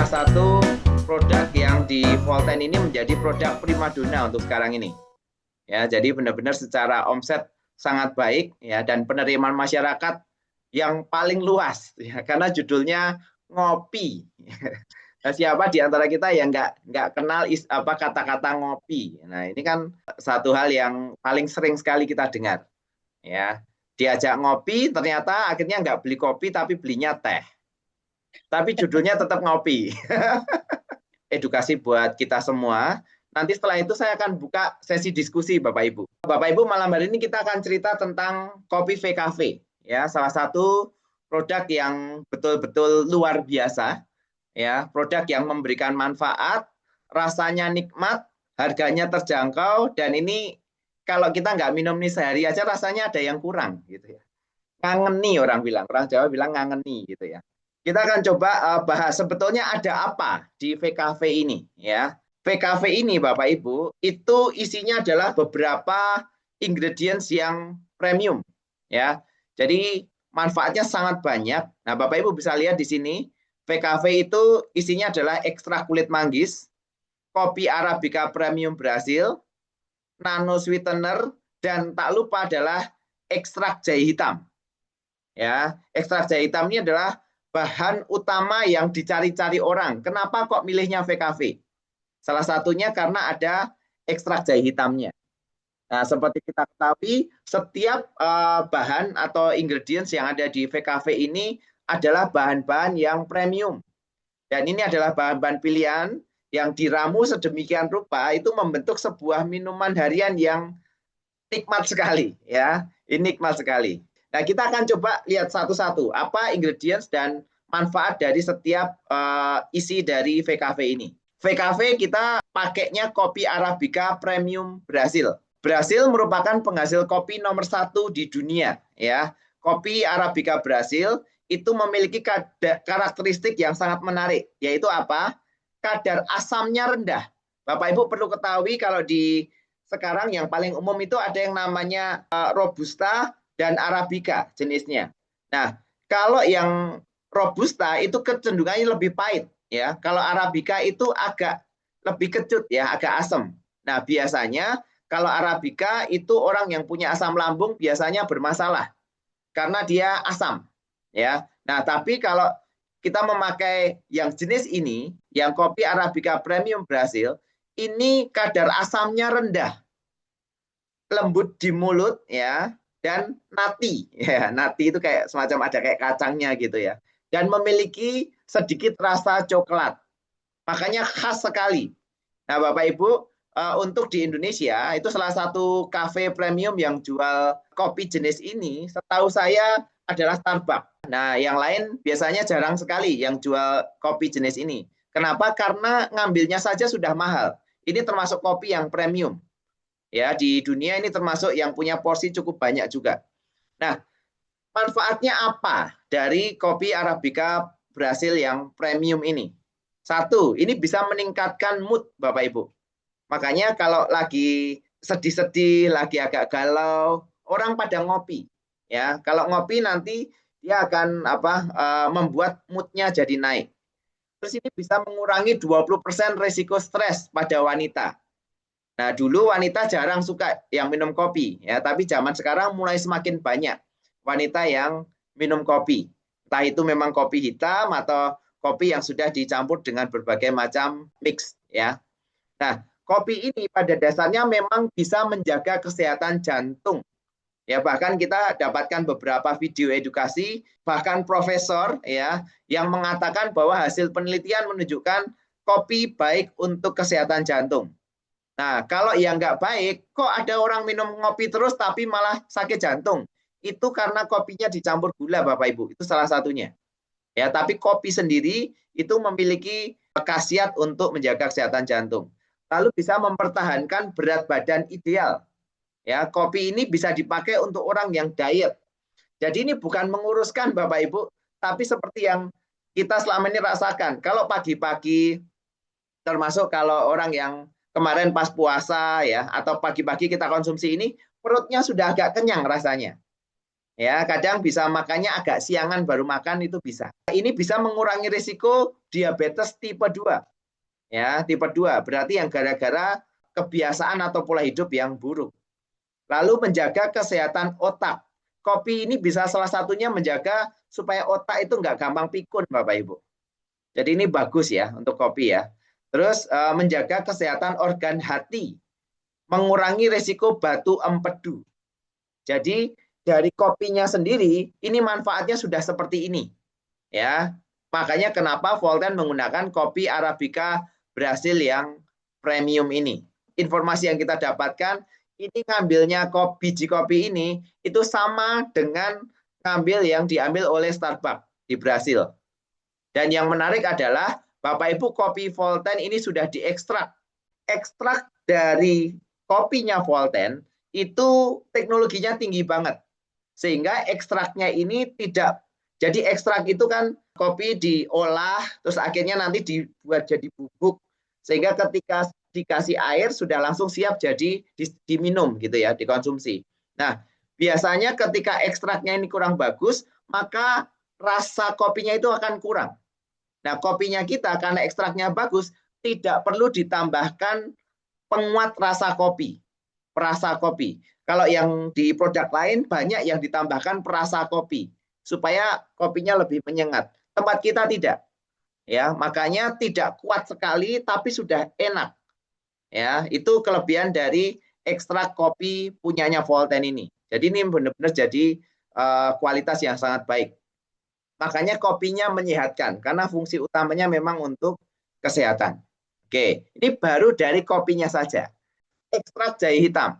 salah satu produk yang di Volten ini menjadi produk primadona untuk sekarang ini. Ya, jadi benar-benar secara omset sangat baik ya dan penerimaan masyarakat yang paling luas ya karena judulnya ngopi. Nah, siapa di antara kita yang nggak kenal kata-kata ngopi? Nah, ini kan satu hal yang paling sering sekali kita dengar ya. Diajak ngopi, ternyata akhirnya nggak beli kopi tapi belinya teh. Tapi judulnya tetap ngopi. Edukasi buat kita semua. Nanti setelah itu saya akan buka sesi diskusi Bapak Ibu. Bapak Ibu, malam hari ini kita akan cerita tentang kopi VKV. Ya, salah satu produk yang betul-betul luar biasa. Ya, produk yang memberikan manfaat, rasanya nikmat, harganya terjangkau, dan ini kalau kita nggak minum nih sehari aja rasanya ada yang kurang gitu ya. Ngangeni orang bilang, orang Jawa bilang ngangeni gitu ya. Kita akan coba bahas sebetulnya ada apa di VKV ini ya. VKV ini Bapak Ibu itu isinya adalah beberapa ingredients yang premium ya. Jadi manfaatnya sangat banyak. Nah, Bapak Ibu bisa lihat di sini VKV itu isinya adalah ekstrak kulit manggis, kopi Arabica premium Brasil, nano sweetener, dan tak lupa adalah ekstrak jahe hitam. Ya, ekstrak jahe hitam ini adalah bahan utama yang dicari-cari orang. Kenapa kok milihnya VKV? Salah satunya karena ada ekstrak jahe hitamnya. Nah, seperti kita ketahui, setiap bahan atau ingredients yang ada di VKV ini adalah bahan-bahan yang premium. Dan ini adalah bahan-bahan pilihan yang diramu sedemikian rupa itu membentuk sebuah minuman harian yang nikmat sekali ya. Ini nikmat sekali. Nah, kita akan coba lihat satu-satu apa ingredients dan manfaat dari setiap isi dari VKV ini. VKV kita pakainya kopi Arabica Premium Brasil. Brasil merupakan penghasil kopi nomor 1 di dunia ya. Kopi Arabica Brasil itu memiliki karakteristik yang sangat menarik, yaitu apa? Kadar asamnya rendah. Bapak Ibu perlu ketahui kalau di sekarang yang paling umum itu ada yang namanya Robusta dan Arabica jenisnya. Nah, kalau yang Robusta itu kecenderungannya lebih pahit ya. Kalau Arabica itu agak lebih kecut ya, agak asam. Nah, biasanya kalau Arabica itu orang yang punya asam lambung biasanya bermasalah karena dia asam ya. Nah, tapi kalau kita memakai yang jenis ini, yang kopi Arabica Premium Brasil, ini kadar asamnya rendah, lembut di mulut ya, dan nati ya. Nati itu kayak semacam ada kayak kacangnya gitu ya. Dan memiliki sedikit rasa coklat. Makanya khas sekali. Nah, Bapak Ibu, untuk di Indonesia itu salah satu kafe premium yang jual kopi jenis ini, setahu saya adalah Starbucks. Nah, yang lain biasanya jarang sekali yang jual kopi jenis ini. Kenapa? Karena ngambilnya saja sudah mahal. Ini termasuk kopi yang premium. Ya, di dunia ini termasuk yang punya porsi cukup banyak juga. Nah, manfaatnya apa dari kopi Arabica Brasil yang premium ini? Satu, ini bisa meningkatkan mood Bapak Ibu. Makanya kalau lagi sedih-sedih, lagi agak galau, orang pada ngopi. Ya, kalau ngopi nanti dia akan membuat moodnya jadi naik. Terus ini bisa mengurangi 20% resiko stres pada wanita. Nah, dulu wanita jarang suka yang minum kopi, ya, tapi zaman sekarang mulai semakin banyak wanita yang minum kopi. Entah itu memang kopi hitam atau kopi yang sudah dicampur dengan berbagai macam mix, ya. Nah, kopi ini pada dasarnya memang bisa menjaga kesehatan jantung. Ya, bahkan kita dapatkan beberapa video edukasi, bahkan profesor ya yang mengatakan bahwa hasil penelitian menunjukkan kopi baik untuk kesehatan jantung. Nah, kalau yang nggak baik, kok ada orang minum kopi terus tapi malah sakit jantung? Itu karena kopinya dicampur gula, Bapak Ibu. Itu salah satunya. Ya, tapi kopi sendiri itu memiliki khasiat untuk menjaga kesehatan jantung. Lalu bisa mempertahankan berat badan ideal. Ya, kopi ini bisa dipakai untuk orang yang diet. Jadi ini bukan menguruskan Bapak Ibu, tapi seperti yang kita selama ini rasakan. Kalau pagi-pagi, termasuk kalau orang yang kemarin pas puasa ya, atau pagi-pagi kita konsumsi ini, perutnya sudah agak kenyang rasanya. Ya, kadang bisa makannya agak siangan baru makan itu bisa. Ini bisa mengurangi risiko diabetes tipe 2. Ya, tipe 2 berarti yang gara-gara kebiasaan atau pola hidup yang buruk. Lalu menjaga kesehatan otak. Kopi ini bisa salah satunya menjaga supaya otak itu nggak gampang pikun, Bapak Ibu. Jadi ini bagus ya untuk kopi ya. Terus menjaga kesehatan organ hati, mengurangi risiko batu empedu. Jadi dari kopinya sendiri ini manfaatnya sudah seperti ini ya. Makanya kenapa Volten menggunakan kopi Arabica Brasil yang premium ini. Informasi yang kita dapatkan ini ngambilnya biji kopi ini itu sama dengan ngambil yang diambil oleh Starbucks di Brasil. Dan yang menarik adalah Bapak Ibu kopi Volten ini sudah diekstrak. Ekstrak dari kopinya Volten itu teknologinya tinggi banget. Sehingga ekstraknya ini tidak, jadi ekstrak itu kan kopi diolah, terus akhirnya nanti dibuat jadi bubuk. Sehingga ketika dikasih air sudah langsung siap jadi diminum gitu ya, dikonsumsi. Nah, biasanya ketika ekstraknya ini kurang bagus, maka rasa kopinya itu akan kurang. Nah, kopinya kita karena ekstraknya bagus, tidak perlu ditambahkan penguat rasa kopi, perasa kopi. Kalau yang di produk lain banyak yang ditambahkan perasa kopi supaya kopinya lebih menyengat. Tempat kita tidak. Ya, makanya tidak kuat sekali tapi sudah enak. Ya, itu kelebihan dari ekstrak kopi punyanya Volten ini. Jadi ini benar-benar jadi kualitas yang sangat baik. Makanya kopinya menyehatkan karena fungsi utamanya memang untuk kesehatan. Oke, ini baru dari kopinya saja. Ekstrak jahe hitam.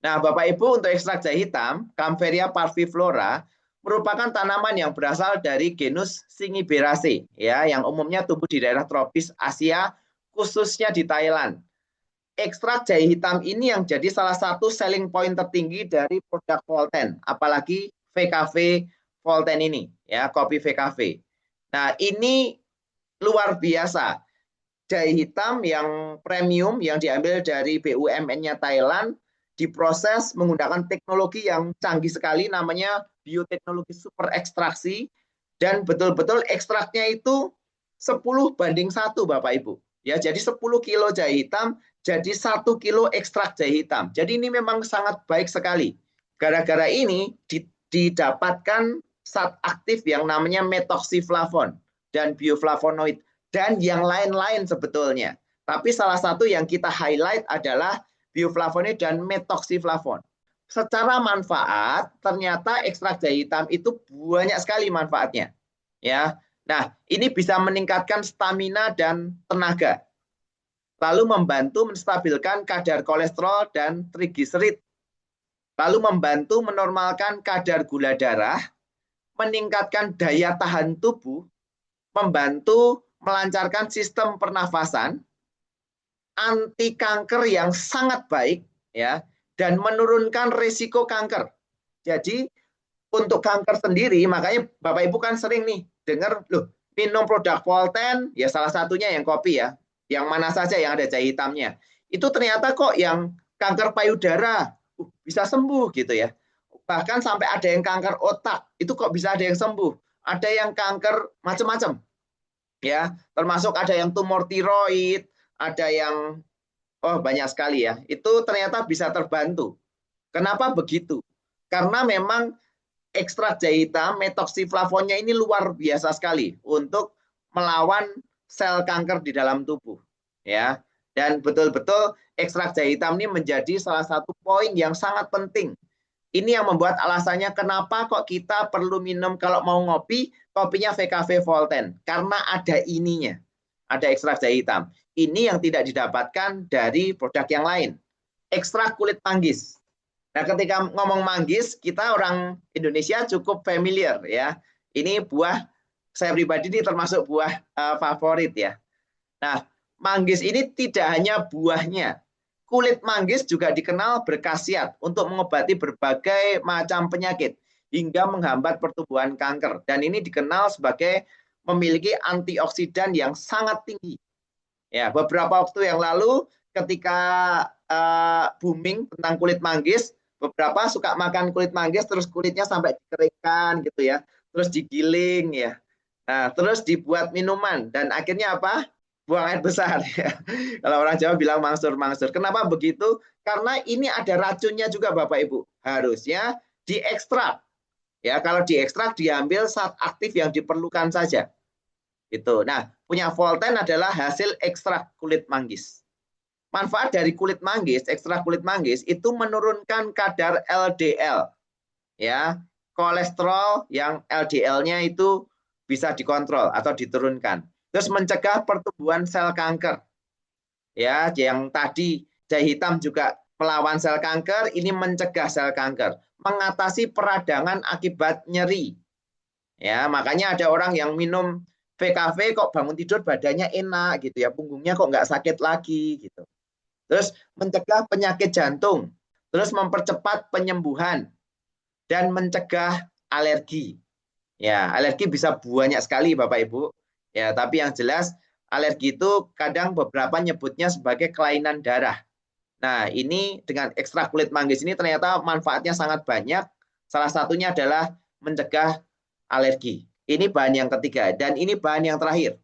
Nah, Bapak Ibu, untuk ekstrak jahe hitam, Kampferia parviflora merupakan tanaman yang berasal dari genus Zingiberaceae, ya, yang umumnya tumbuh di daerah tropis Asia, khususnya di Thailand. Ekstrak jahe hitam ini yang jadi salah satu selling point tertinggi dari produk Volten, apalagi VKV Volten ini, ya, kopi VKV. Nah, ini luar biasa. Jahe hitam yang premium yang diambil dari BUMN-nya Thailand diproses menggunakan teknologi yang canggih sekali namanya bioteknologi super ekstraksi dan betul-betul ekstraknya itu 10:1 Bapak Ibu. Ya, jadi 10 kilo jahe hitam jadi 1 kilo ekstrak jahe hitam. Jadi ini memang sangat baik sekali. Gara-gara ini didapatkan zat aktif yang namanya metoxiflavon dan bioflavonoid dan yang lain-lain sebetulnya. Tapi salah satu yang kita highlight adalah bioflavonoid dan metoxiflavon. Secara manfaat, ternyata ekstrak jahe hitam itu banyak sekali manfaatnya. Ya, nah ini bisa meningkatkan stamina dan tenaga, lalu membantu menstabilkan kadar kolesterol dan trigliserid, lalu membantu menormalkan kadar gula darah, meningkatkan daya tahan tubuh, membantu melancarkan sistem pernafasan, anti kanker yang sangat baik, ya, dan menurunkan risiko kanker. Jadi untuk kanker sendiri, makanya Bapak Ibu kan sering nih dengar, loh, minum produk Volten, ya salah satunya yang kopi ya, yang mana saja yang ada jahe hitamnya. Itu ternyata kok yang kanker payudara bisa sembuh gitu ya. Bahkan sampai ada yang kanker otak, itu kok bisa ada yang sembuh. Ada yang kanker macam-macam. Ya, termasuk ada yang tumor tiroid, ada yang banyak sekali ya. Itu ternyata bisa terbantu. Kenapa begitu? Karena memang ekstrak jahe hitam metoxiflavonnya ini luar biasa sekali untuk melawan sel kanker di dalam tubuh, ya. Dan betul-betul ekstrak jahe hitam ini menjadi salah satu poin yang sangat penting. Ini yang membuat alasannya kenapa kok kita perlu minum kalau mau ngopi, kopinya VKV Volten. Karena ada ininya, ada ekstrak jahe hitam. Ini yang tidak didapatkan dari produk yang lain. Ekstrak kulit manggis. Nah, ketika ngomong manggis, kita orang Indonesia cukup familiar ya. Ini buah, saya pribadi ini termasuk buah favorit ya. Nah, manggis ini tidak hanya buahnya. Kulit manggis juga dikenal berkhasiat untuk mengobati berbagai macam penyakit hingga menghambat pertumbuhan kanker. Dan ini dikenal sebagai memiliki antioksidan yang sangat tinggi. Ya, beberapa waktu yang lalu ketika booming tentang kulit manggis, beberapa suka makan kulit manggis terus kulitnya sampai dikeringkan gitu ya, terus digiling ya. Nah, terus dibuat minuman dan akhirnya apa? Buang air besar ya. Kalau orang Jawa bilang mangsur-mangsur. Kenapa begitu? Karena ini ada racunnya juga Bapak Ibu. Harusnya diekstrak. Ya, kalau diekstrak diambil zat aktif yang diperlukan saja. Itu. Nah, punya Volten adalah hasil ekstrak kulit manggis. Manfaat dari kulit manggis, ekstrak kulit manggis itu menurunkan kadar LDL. Ya, kolesterol yang LDL-nya itu bisa dikontrol atau diturunkan. Terus mencegah pertumbuhan sel kanker. Ya, yang tadi jahe hitam juga melawan sel kanker, ini mencegah sel kanker, mengatasi peradangan akibat nyeri. Ya, makanya ada orang yang minum VKV kok bangun tidur badannya enak gitu ya, punggungnya kok nggak sakit lagi gitu. Terus mencegah penyakit jantung, terus mempercepat penyembuhan dan mencegah alergi. Ya, alergi bisa banyak sekali Bapak Ibu. Ya, tapi yang jelas alergi itu kadang beberapa nyebutnya sebagai kelainan darah. Nah, ini dengan ekstrak kulit manggis ini ternyata manfaatnya sangat banyak. Salah satunya adalah mencegah alergi. Ini bahan yang ketiga dan ini bahan yang terakhir.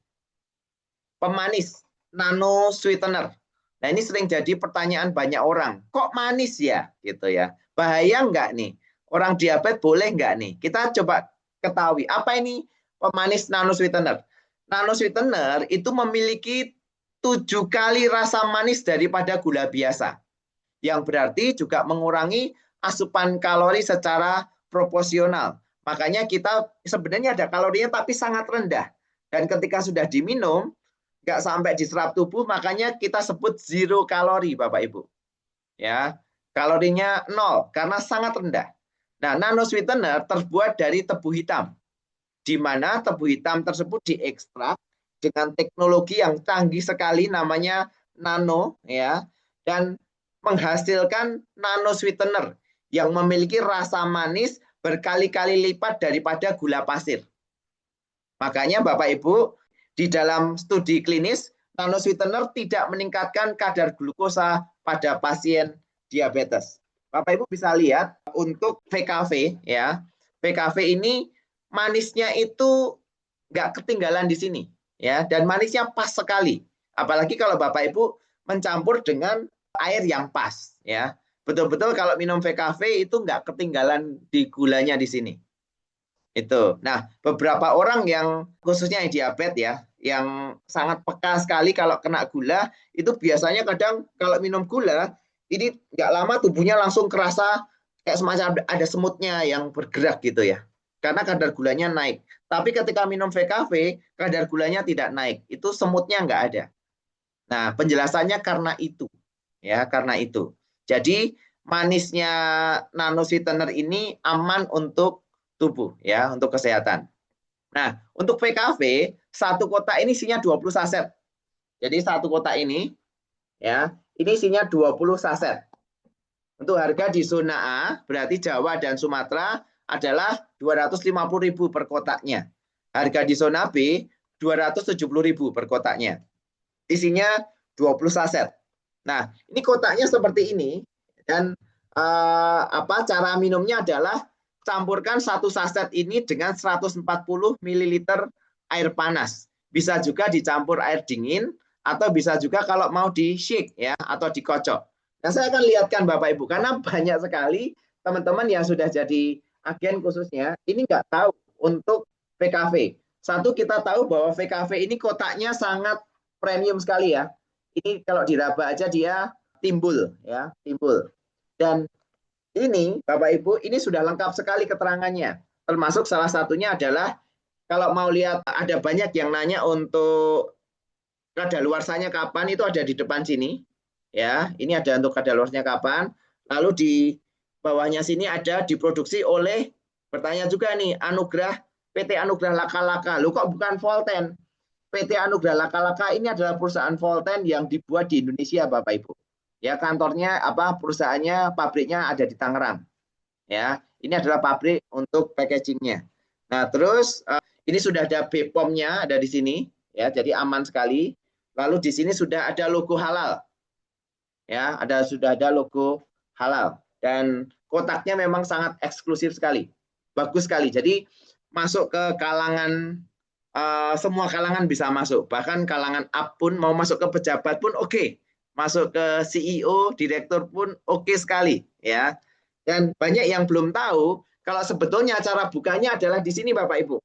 Pemanis, nano sweetener. Nah, ini sering jadi pertanyaan banyak orang. Kok manis ya? Gitu ya. Bahaya nggak nih? Orang diabetes boleh nggak nih? Kita coba ketahui apa ini pemanis nano sweetener. Nano sweetener itu memiliki 7 kali rasa manis daripada gula biasa. Yang berarti juga mengurangi asupan kalori secara proporsional. Makanya kita sebenarnya ada kalorinya tapi sangat rendah. Dan ketika sudah diminum, nggak sampai diserap tubuh, makanya kita sebut zero kalori, Bapak Ibu. Ya, kalorinya 0 karena sangat rendah. Nah, nano sweetener terbuat dari tebu hitam, di mana tebu hitam tersebut diekstrak dengan teknologi yang canggih sekali namanya nano ya, dan menghasilkan nano sweetener yang memiliki rasa manis berkali-kali lipat daripada gula pasir. Makanya Bapak Ibu, di dalam studi klinis, nano sweetener tidak meningkatkan kadar glukosa pada pasien diabetes. Bapak Ibu bisa lihat untuk VKV ya, VKV ini manisnya itu nggak ketinggalan di sini ya, dan manisnya pas sekali. Apalagi kalau Bapak Ibu mencampur dengan air yang pas ya. Betul-betul kalau minum VKV itu nggak ketinggalan di gulanya di sini. Itu. Nah, beberapa orang yang khususnya yang diabetes ya, yang sangat peka sekali kalau kena gula, itu biasanya kadang kalau minum gula, ini nggak lama tubuhnya langsung kerasa kayak semacam ada semutnya yang bergerak gitu ya. Karena kadar gulanya naik. Tapi ketika minum VKV, kadar gulanya tidak naik. Itu semutnya nggak ada. Nah, penjelasannya karena itu. Ya, karena itu. Jadi, manisnya nano sweetener ini aman untuk tubuh ya, untuk kesehatan. Nah, untuk VKV, satu kotak ini isinya 20 saset. Jadi satu kotak ini ya, ini isinya 20 saset. Untuk harga di zona A, berarti Jawa dan Sumatera adalah 250.000 per kotaknya. Harga di zona B 270.000 per kotaknya. Isinya 20 saset. Nah, ini kotaknya seperti ini dan cara minumnya adalah campurkan satu saset ini dengan 140 ml air panas. Bisa juga dicampur air dingin atau bisa juga kalau mau di shake ya atau dikocok. Nah, saya akan lihatkan Bapak Ibu karena banyak sekali teman-teman yang sudah jadi agen khususnya ini nggak tahu untuk VKV. Satu, kita tahu bahwa VKV ini kotaknya sangat premium sekali ya. Ini kalau diraba aja dia timbul ya, timbul. Dan ini Bapak Ibu, ini sudah lengkap sekali keterangannya. Termasuk salah satunya adalah kalau mau lihat ada banyak yang nanya untuk kadaluarsanya kapan, itu ada di depan sini. Ya, ini ada untuk kadaluarsanya kapan. Lalu di bawahnya sini ada diproduksi oleh, bertanya juga nih, Anugrah, PT Anugrah Laka-Laka. Loh kok bukan Volten? PT Anugrah Laka-Laka ini adalah perusahaan Volten yang dibuat di Indonesia, Bapak Ibu. Ya, kantornya perusahaannya, pabriknya ada di Tangerang. Ya, ini adalah pabrik untuk packagingnya. Nah, terus ini sudah ada BPOM-nya ada di sini, ya, jadi aman sekali. Lalu di sini sudah ada logo halal, ya, sudah ada logo halal. Dan kotaknya memang sangat eksklusif sekali, bagus sekali. Jadi masuk ke kalangan semua kalangan bisa masuk, bahkan kalangan up pun mau masuk ke pejabat pun oke. Masuk ke CEO, direktur pun oke sekali ya. Dan banyak yang belum tahu kalau sebetulnya cara bukanya adalah di sini Bapak Ibu.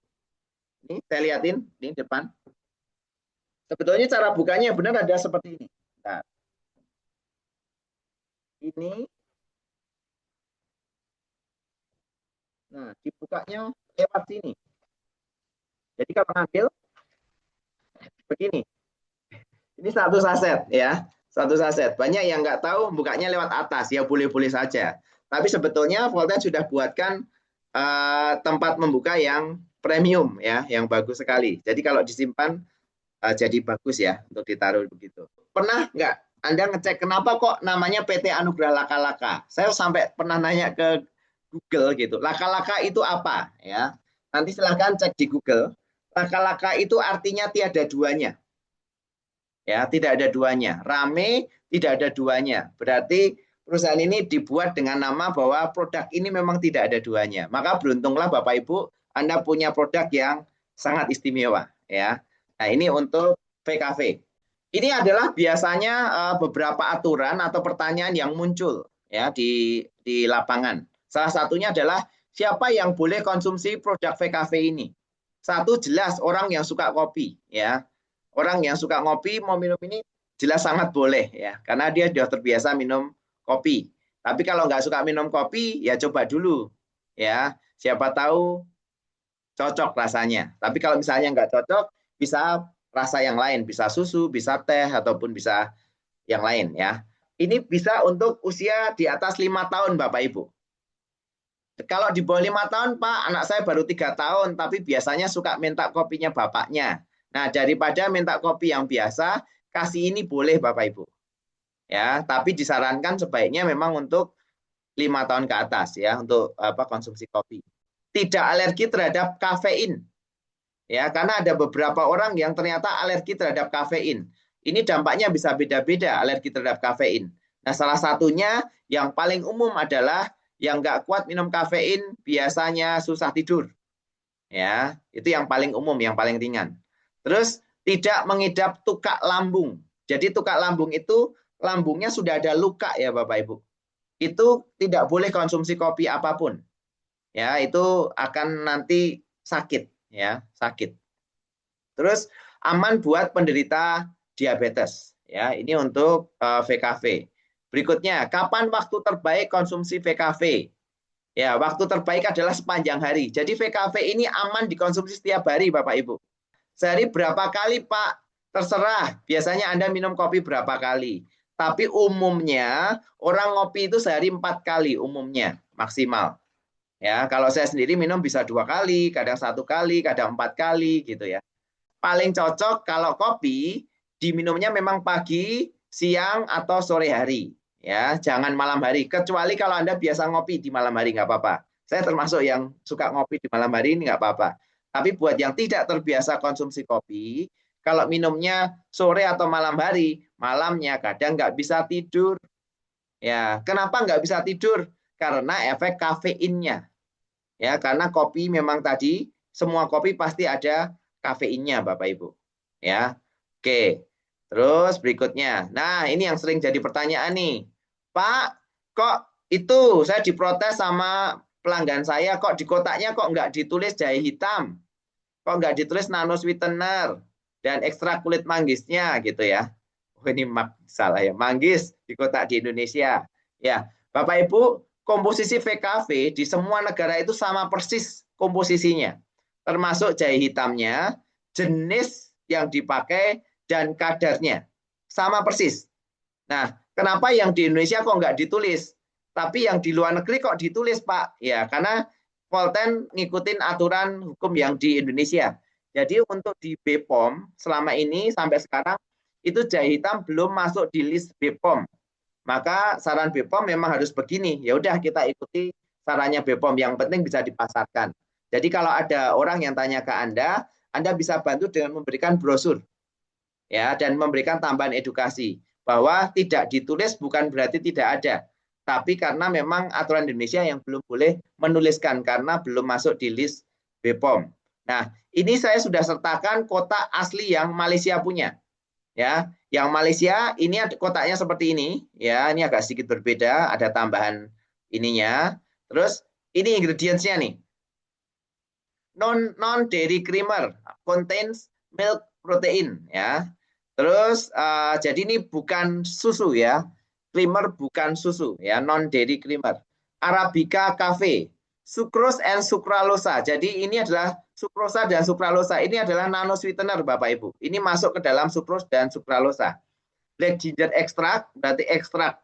Ini saya lihatin di depan. Sebetulnya cara bukanya benar ada seperti ini. Nah, ini, nah dibukanya lewat sini. Jadi kalau ngambil begini, ini satu saset ya, satu saset. Banyak yang nggak tahu bukanya lewat atas, ya boleh-boleh saja. Tapi sebetulnya Volten sudah buatkan tempat membuka yang premium ya, yang bagus sekali. Jadi kalau disimpan jadi bagus ya untuk ditaruh begitu. Pernah nggak Anda ngecek kenapa kok namanya PT Anugerah Laka-Laka? Saya sampai pernah nanya ke Google gitu. Laka-laka itu apa ya? Nanti silahkan cek di Google. Laka-laka itu artinya tiada duanya. Ya, tidak ada duanya. Rame, tidak ada duanya. Berarti perusahaan ini dibuat dengan nama bahwa produk ini memang tidak ada duanya. Maka beruntunglah Bapak Ibu, Anda punya produk yang sangat istimewa. Ya, nah ini untuk VKV. Ini adalah biasanya beberapa aturan atau pertanyaan yang muncul ya di lapangan. Salah satunya adalah siapa yang boleh konsumsi produk VKV ini? Satu jelas orang yang suka kopi ya. Orang yang suka ngopi mau minum ini jelas sangat boleh ya, karena dia sudah terbiasa minum kopi. Tapi kalau nggak suka minum kopi, ya coba dulu ya. Siapa tahu cocok rasanya. Tapi kalau misalnya nggak cocok, bisa rasa yang lain, bisa susu, bisa teh, ataupun bisa yang lain ya. Ini bisa untuk usia di atas 5 tahun Bapak Ibu. Kalau di bawah 5 tahun, Pak, anak saya baru 3 tahun, tapi biasanya suka minta kopinya bapaknya. Nah, daripada minta kopi yang biasa, kasih ini boleh Bapak Ibu. Ya, tapi disarankan sebaiknya memang untuk 5 tahun ke atas ya, untuk konsumsi kopi. Tidak alergi terhadap kafein. Ya, karena ada beberapa orang yang ternyata alergi terhadap kafein. Ini dampaknya bisa beda-beda alergi terhadap kafein. Nah, salah satunya yang paling umum adalah yang nggak kuat minum kafein biasanya susah tidur. Ya, itu yang paling umum, yang paling ringan. Terus tidak mengidap tukak lambung. Jadi tukak lambung itu lambungnya sudah ada luka ya Bapak Ibu. Itu tidak boleh konsumsi kopi apapun. Ya, itu akan nanti sakit ya, sakit. Terus aman buat penderita diabetes. Ya, ini untuk VKV. Berikutnya, kapan waktu terbaik konsumsi VKV? Ya, waktu terbaik adalah sepanjang hari. Jadi VKV ini aman dikonsumsi setiap hari Bapak Ibu. Sehari berapa kali, Pak? Terserah. Biasanya Anda minum kopi berapa kali. Tapi umumnya orang ngopi itu sehari 4 kali umumnya maksimal. Ya, kalau saya sendiri minum bisa 2 kali, kadang 1 kali, kadang 4 kali gitu ya. Paling cocok kalau kopi diminumnya memang pagi, siang atau sore hari. Ya, jangan malam hari. Kecuali kalau Anda biasa ngopi di malam hari nggak apa-apa. Saya termasuk yang suka ngopi di malam hari ini nggak apa-apa. Tapi buat yang tidak terbiasa konsumsi kopi, kalau minumnya sore atau malam hari, malamnya kadang nggak bisa tidur. Ya, kenapa nggak bisa tidur? Karena efek kafeinnya. Ya, karena kopi memang tadi semua kopi pasti ada kafeinnya, Bapak Ibu. Ya, oke. Terus berikutnya, nah ini yang sering jadi pertanyaan nih, Pak, kok itu saya diprotes sama pelanggan saya, kok di kotaknya kok nggak ditulis jahe hitam? Kok nggak ditulis nano sweetener dan ekstrak kulit manggisnya gitu ya. Oh ini salah ya, manggis di kotak di Indonesia. Ya, Bapak Ibu, komposisi VKV di semua negara itu sama persis komposisinya. Termasuk jahe hitamnya, jenis yang dipakai, dan kadarnya. Sama persis. Nah, kenapa yang di Indonesia kok nggak ditulis? Tapi yang di luar negeri kok ditulis, Pak? Ya, karena Volten ngikutin aturan hukum yang di Indonesia. Jadi untuk di BPOM selama ini sampai sekarang itu jahe hitam belum masuk di list BPOM. Maka saran BPOM memang harus begini. Ya udah kita ikuti sarannya BPOM. Yang penting bisa dipasarkan. Jadi kalau ada orang yang tanya ke Anda bisa bantu dengan memberikan brosur ya dan memberikan tambahan edukasi bahwa tidak ditulis bukan berarti tidak ada. Tapi karena memang aturan Indonesia yang belum boleh menuliskan karena belum masuk di list BPOM. Nah, ini saya sudah sertakan kotak asli yang Malaysia punya. Ya, yang Malaysia ini kotaknya seperti ini, ya, ini agak sedikit berbeda, ada tambahan ininya. Terus ini ingredientsnya nih. Non dairy creamer contains milk protein, ya. Terus jadi ini bukan susu ya. Creamer bukan susu ya, non dairy creamer. Arabica cafe, sucrose and sucralosa. Jadi ini adalah sukrosa dan sukralosa. Ini adalah nano sweetener Bapak Ibu. Ini masuk ke dalam sucrose dan sukralosa. Black ginger extract berarti ekstrak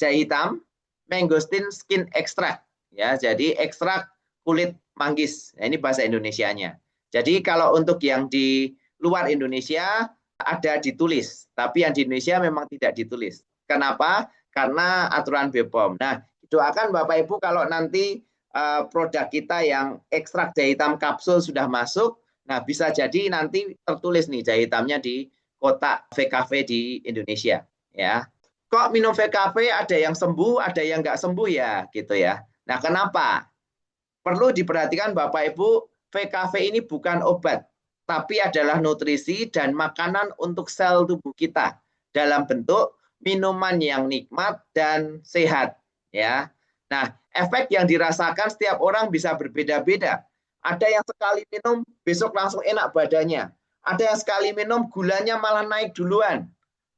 jahe hitam, mangosteen skin extract ya. Jadi ekstrak kulit manggis. Nah, ini bahasa Indonesianya. Jadi kalau untuk yang di luar Indonesia ada ditulis, tapi yang di Indonesia memang tidak ditulis. Kenapa? Karena aturan BPOM. Nah, doakan Bapak Ibu kalau nanti produk kita yang ekstrak jahe hitam kapsul sudah masuk, nah bisa jadi nanti tertulis nih jahe hitamnya di kotak VKV di Indonesia. Ya, kok minum VKV ada yang sembuh, ada yang nggak sembuh ya, gitu ya. Nah, kenapa? Perlu diperhatikan Bapak Ibu, VKV ini bukan obat, tapi adalah nutrisi dan makanan untuk sel tubuh kita dalam bentuk minuman yang nikmat dan sehat. Ya, nah efek yang dirasakan setiap orang bisa berbeda-beda. Ada yang sekali minum besok langsung enak badannya. Ada yang sekali minum gulanya malah naik duluan.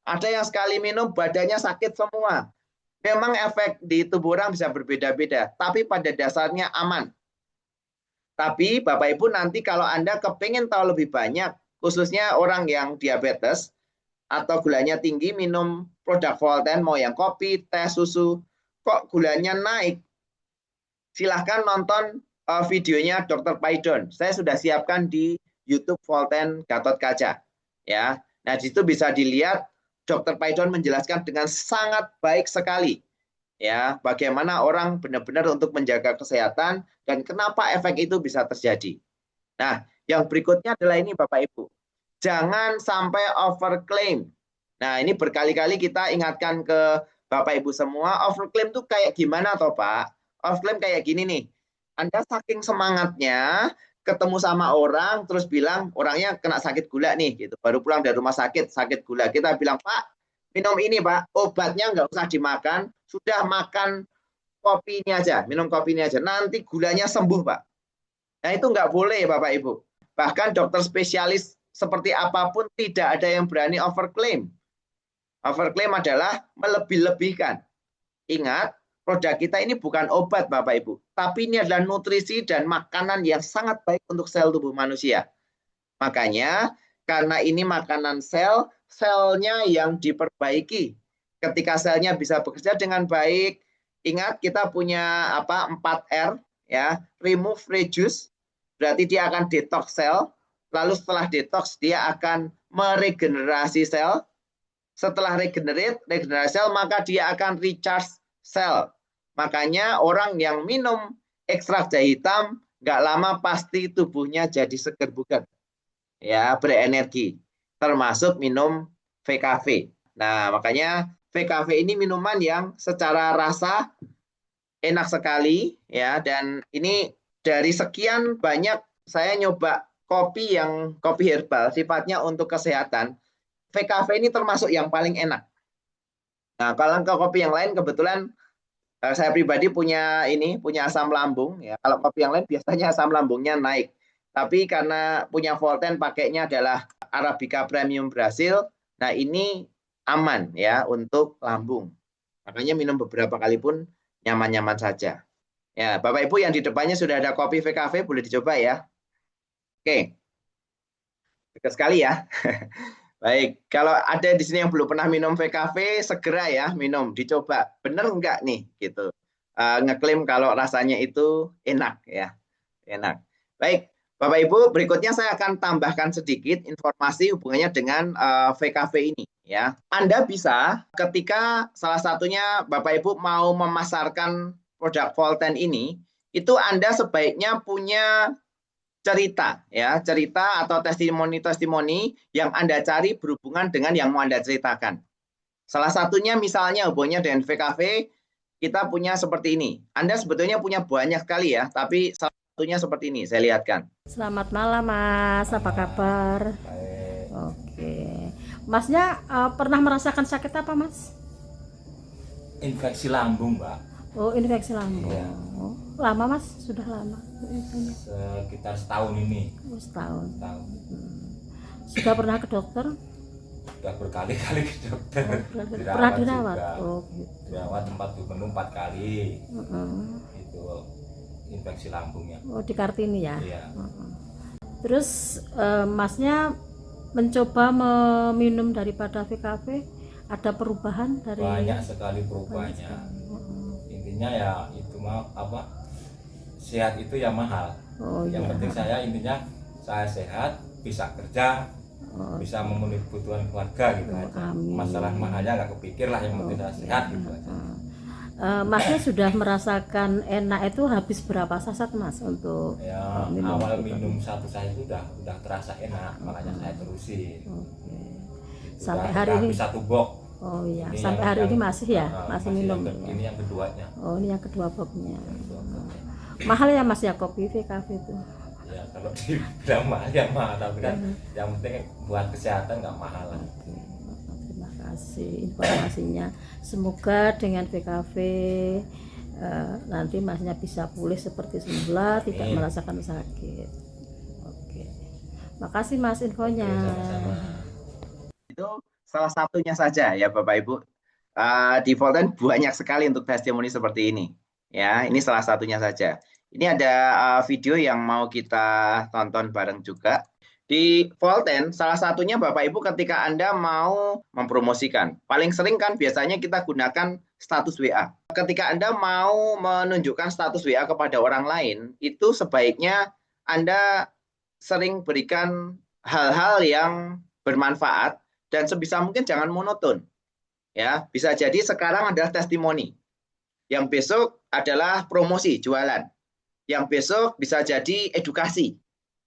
Ada yang sekali minum badannya sakit semua. Memang efek di tubuh orang bisa berbeda-beda, tapi pada dasarnya aman. Tapi Bapak Ibu nanti kalau Anda kepingin tahu lebih banyak, khususnya orang yang diabetes atau gulanya tinggi, minum produk Volten, mau yang kopi, teh, susu, kok gulanya naik? Silahkan nonton videonya Dr. Paidon. Saya sudah siapkan di YouTube Volten Gatot Kaca. Ya, nah di situ bisa dilihat Dr. Paidon menjelaskan dengan sangat baik sekali. Ya, bagaimana orang benar-benar untuk menjaga kesehatan dan kenapa efek itu bisa terjadi. Nah, yang berikutnya adalah ini Bapak Ibu. Jangan sampai overclaim. Nah, ini berkali-kali kita ingatkan ke Bapak Ibu semua, overclaim itu kayak gimana toh Pak? Overclaim kayak gini nih. Anda saking semangatnya ketemu sama orang terus bilang orangnya kena sakit gula nih gitu. Baru pulang dari rumah sakit gula. Kita bilang, "Pak, minum ini Pak, obatnya nggak usah dimakan, sudah makan kopi ini aja, minum kopi ini aja, nanti gulanya sembuh Pak." Nah itu nggak boleh Bapak Ibu. Bahkan dokter spesialis seperti apapun tidak ada yang berani overclaim. Overclaim adalah melebih-lebihkan. Ingat, produk kita ini bukan obat Bapak Ibu, tapi ini adalah nutrisi dan makanan yang sangat baik untuk sel tubuh manusia. Makanya karena ini makanan sel, selnya yang diperbaiki. Ketika selnya bisa bekerja dengan baik, ingat kita punya 4R ya, remove, reduce, berarti dia akan detox sel, lalu setelah detox dia akan meregenerasi sel. Setelah regenerasi sel, maka dia akan recharge sel. Makanya orang yang minum ekstrak jahe hitam nggak lama pasti tubuhnya jadi seger bugar. Ya, berenergi, termasuk minum VKV. Nah, makanya VKV ini minuman yang secara rasa enak sekali ya, dan ini dari sekian banyak saya nyoba kopi yang kopi herbal sifatnya untuk kesehatan, VKV ini termasuk yang paling enak. Nah, kalau ke kopi yang lain kebetulan saya pribadi punya asam lambung ya. Kalau kopi yang lain biasanya asam lambungnya naik. Tapi karena punya Volten pakainya adalah Arabica Premium Brasil, nah ini aman ya untuk lambung. Makanya minum beberapa kali pun nyaman-nyaman saja. Ya, Bapak Ibu yang di depannya sudah ada kopi VKV boleh dicoba ya. Oke. Dekat sekali ya. Baik, kalau ada di sini yang belum pernah minum VKV, segera ya minum, dicoba. Bener enggak nih gitu. Ngeklaim kalau rasanya itu enak ya. Enak. Baik, Bapak Ibu, berikutnya saya akan tambahkan sedikit informasi hubungannya dengan VKV ini ya. Anda bisa ketika salah satunya Bapak Ibu mau memasarkan produk Volten ini, itu Anda sebaiknya punya cerita atau testimoni yang Anda cari berhubungan dengan yang mau Anda ceritakan. Salah satunya misalnya hubungannya dengan VKV, kita punya seperti ini. Anda sebetulnya punya banyak sekali ya, tapi salah satunya seperti ini, saya lihatkan. Selamat malam Mas, apa kabar? Baik. Oke, Masnya pernah merasakan sakit apa Mas? Infeksi lambung, Mbak. Oh, infeksi lambung. Iya. Oh, lama Mas? Sudah lama? Sekitar setahun ini. Oh, setahun. Setahun. Sudah pernah ke dokter? Sudah berkali-kali ke dokter. Pernah dirawat? Juga. Oh, gitu. Dirawat tempat menu 4 kali. Heeh. Itu infeksi lambungnya. Oh, di Kartini ya? Iya. Terus Masnya mencoba meminum daripada VKV, ada perubahan dari? Banyak sekali perubahannya. Intinya ya itu mah apa? Sehat itu ya mahal. Oh, Yang iya. penting saya intinya saya sehat, bisa kerja, bisa memenuhi kebutuhan keluarga gitu aja. amin. Masalah mahalnya nggak kepikir lah, yang penting saya sehat gitu aja. Masnya sudah merasakan enak itu habis berapa saset Mas untuk Ya minum? awal minum satu saya itu udah terasa enak, makanya saya terusin. Oke. Gitu. Sampai Udah hari ini? habis satu box. Oh iya, Ini sampai hari ini masih ya, masih minum. Ini yang keduanya. Oh, ini yang kedua boxnya. Mahal ya Mas ya kopi VKV itu? Ya kalau dibilang mahal ya mahal, tapi kan yang penting buat kesehatan nggak mahal lah. Oke, terima kasih informasinya. Semoga dengan VKV nanti Masnya bisa pulih seperti semula, tidak Amin. merasakan sakit. Oke, makasih Mas infonya. Sama-sama. Itu salah satunya saja ya Bapak Ibu. Di Volten banyak sekali untuk testimoni seperti ini. Ya, ini salah satunya saja. Ini ada video yang mau kita tonton bareng juga. Di Volten, salah satunya Bapak Ibu ketika Anda mau mempromosikan. Paling sering kan biasanya kita gunakan status WA. Ketika Anda mau menunjukkan status WA kepada orang lain, itu sebaiknya Anda sering berikan hal-hal yang bermanfaat dan sebisa mungkin jangan monoton. Ya, bisa jadi sekarang adalah testimoni. Yang besok adalah promosi, jualan. Yang besok bisa jadi edukasi.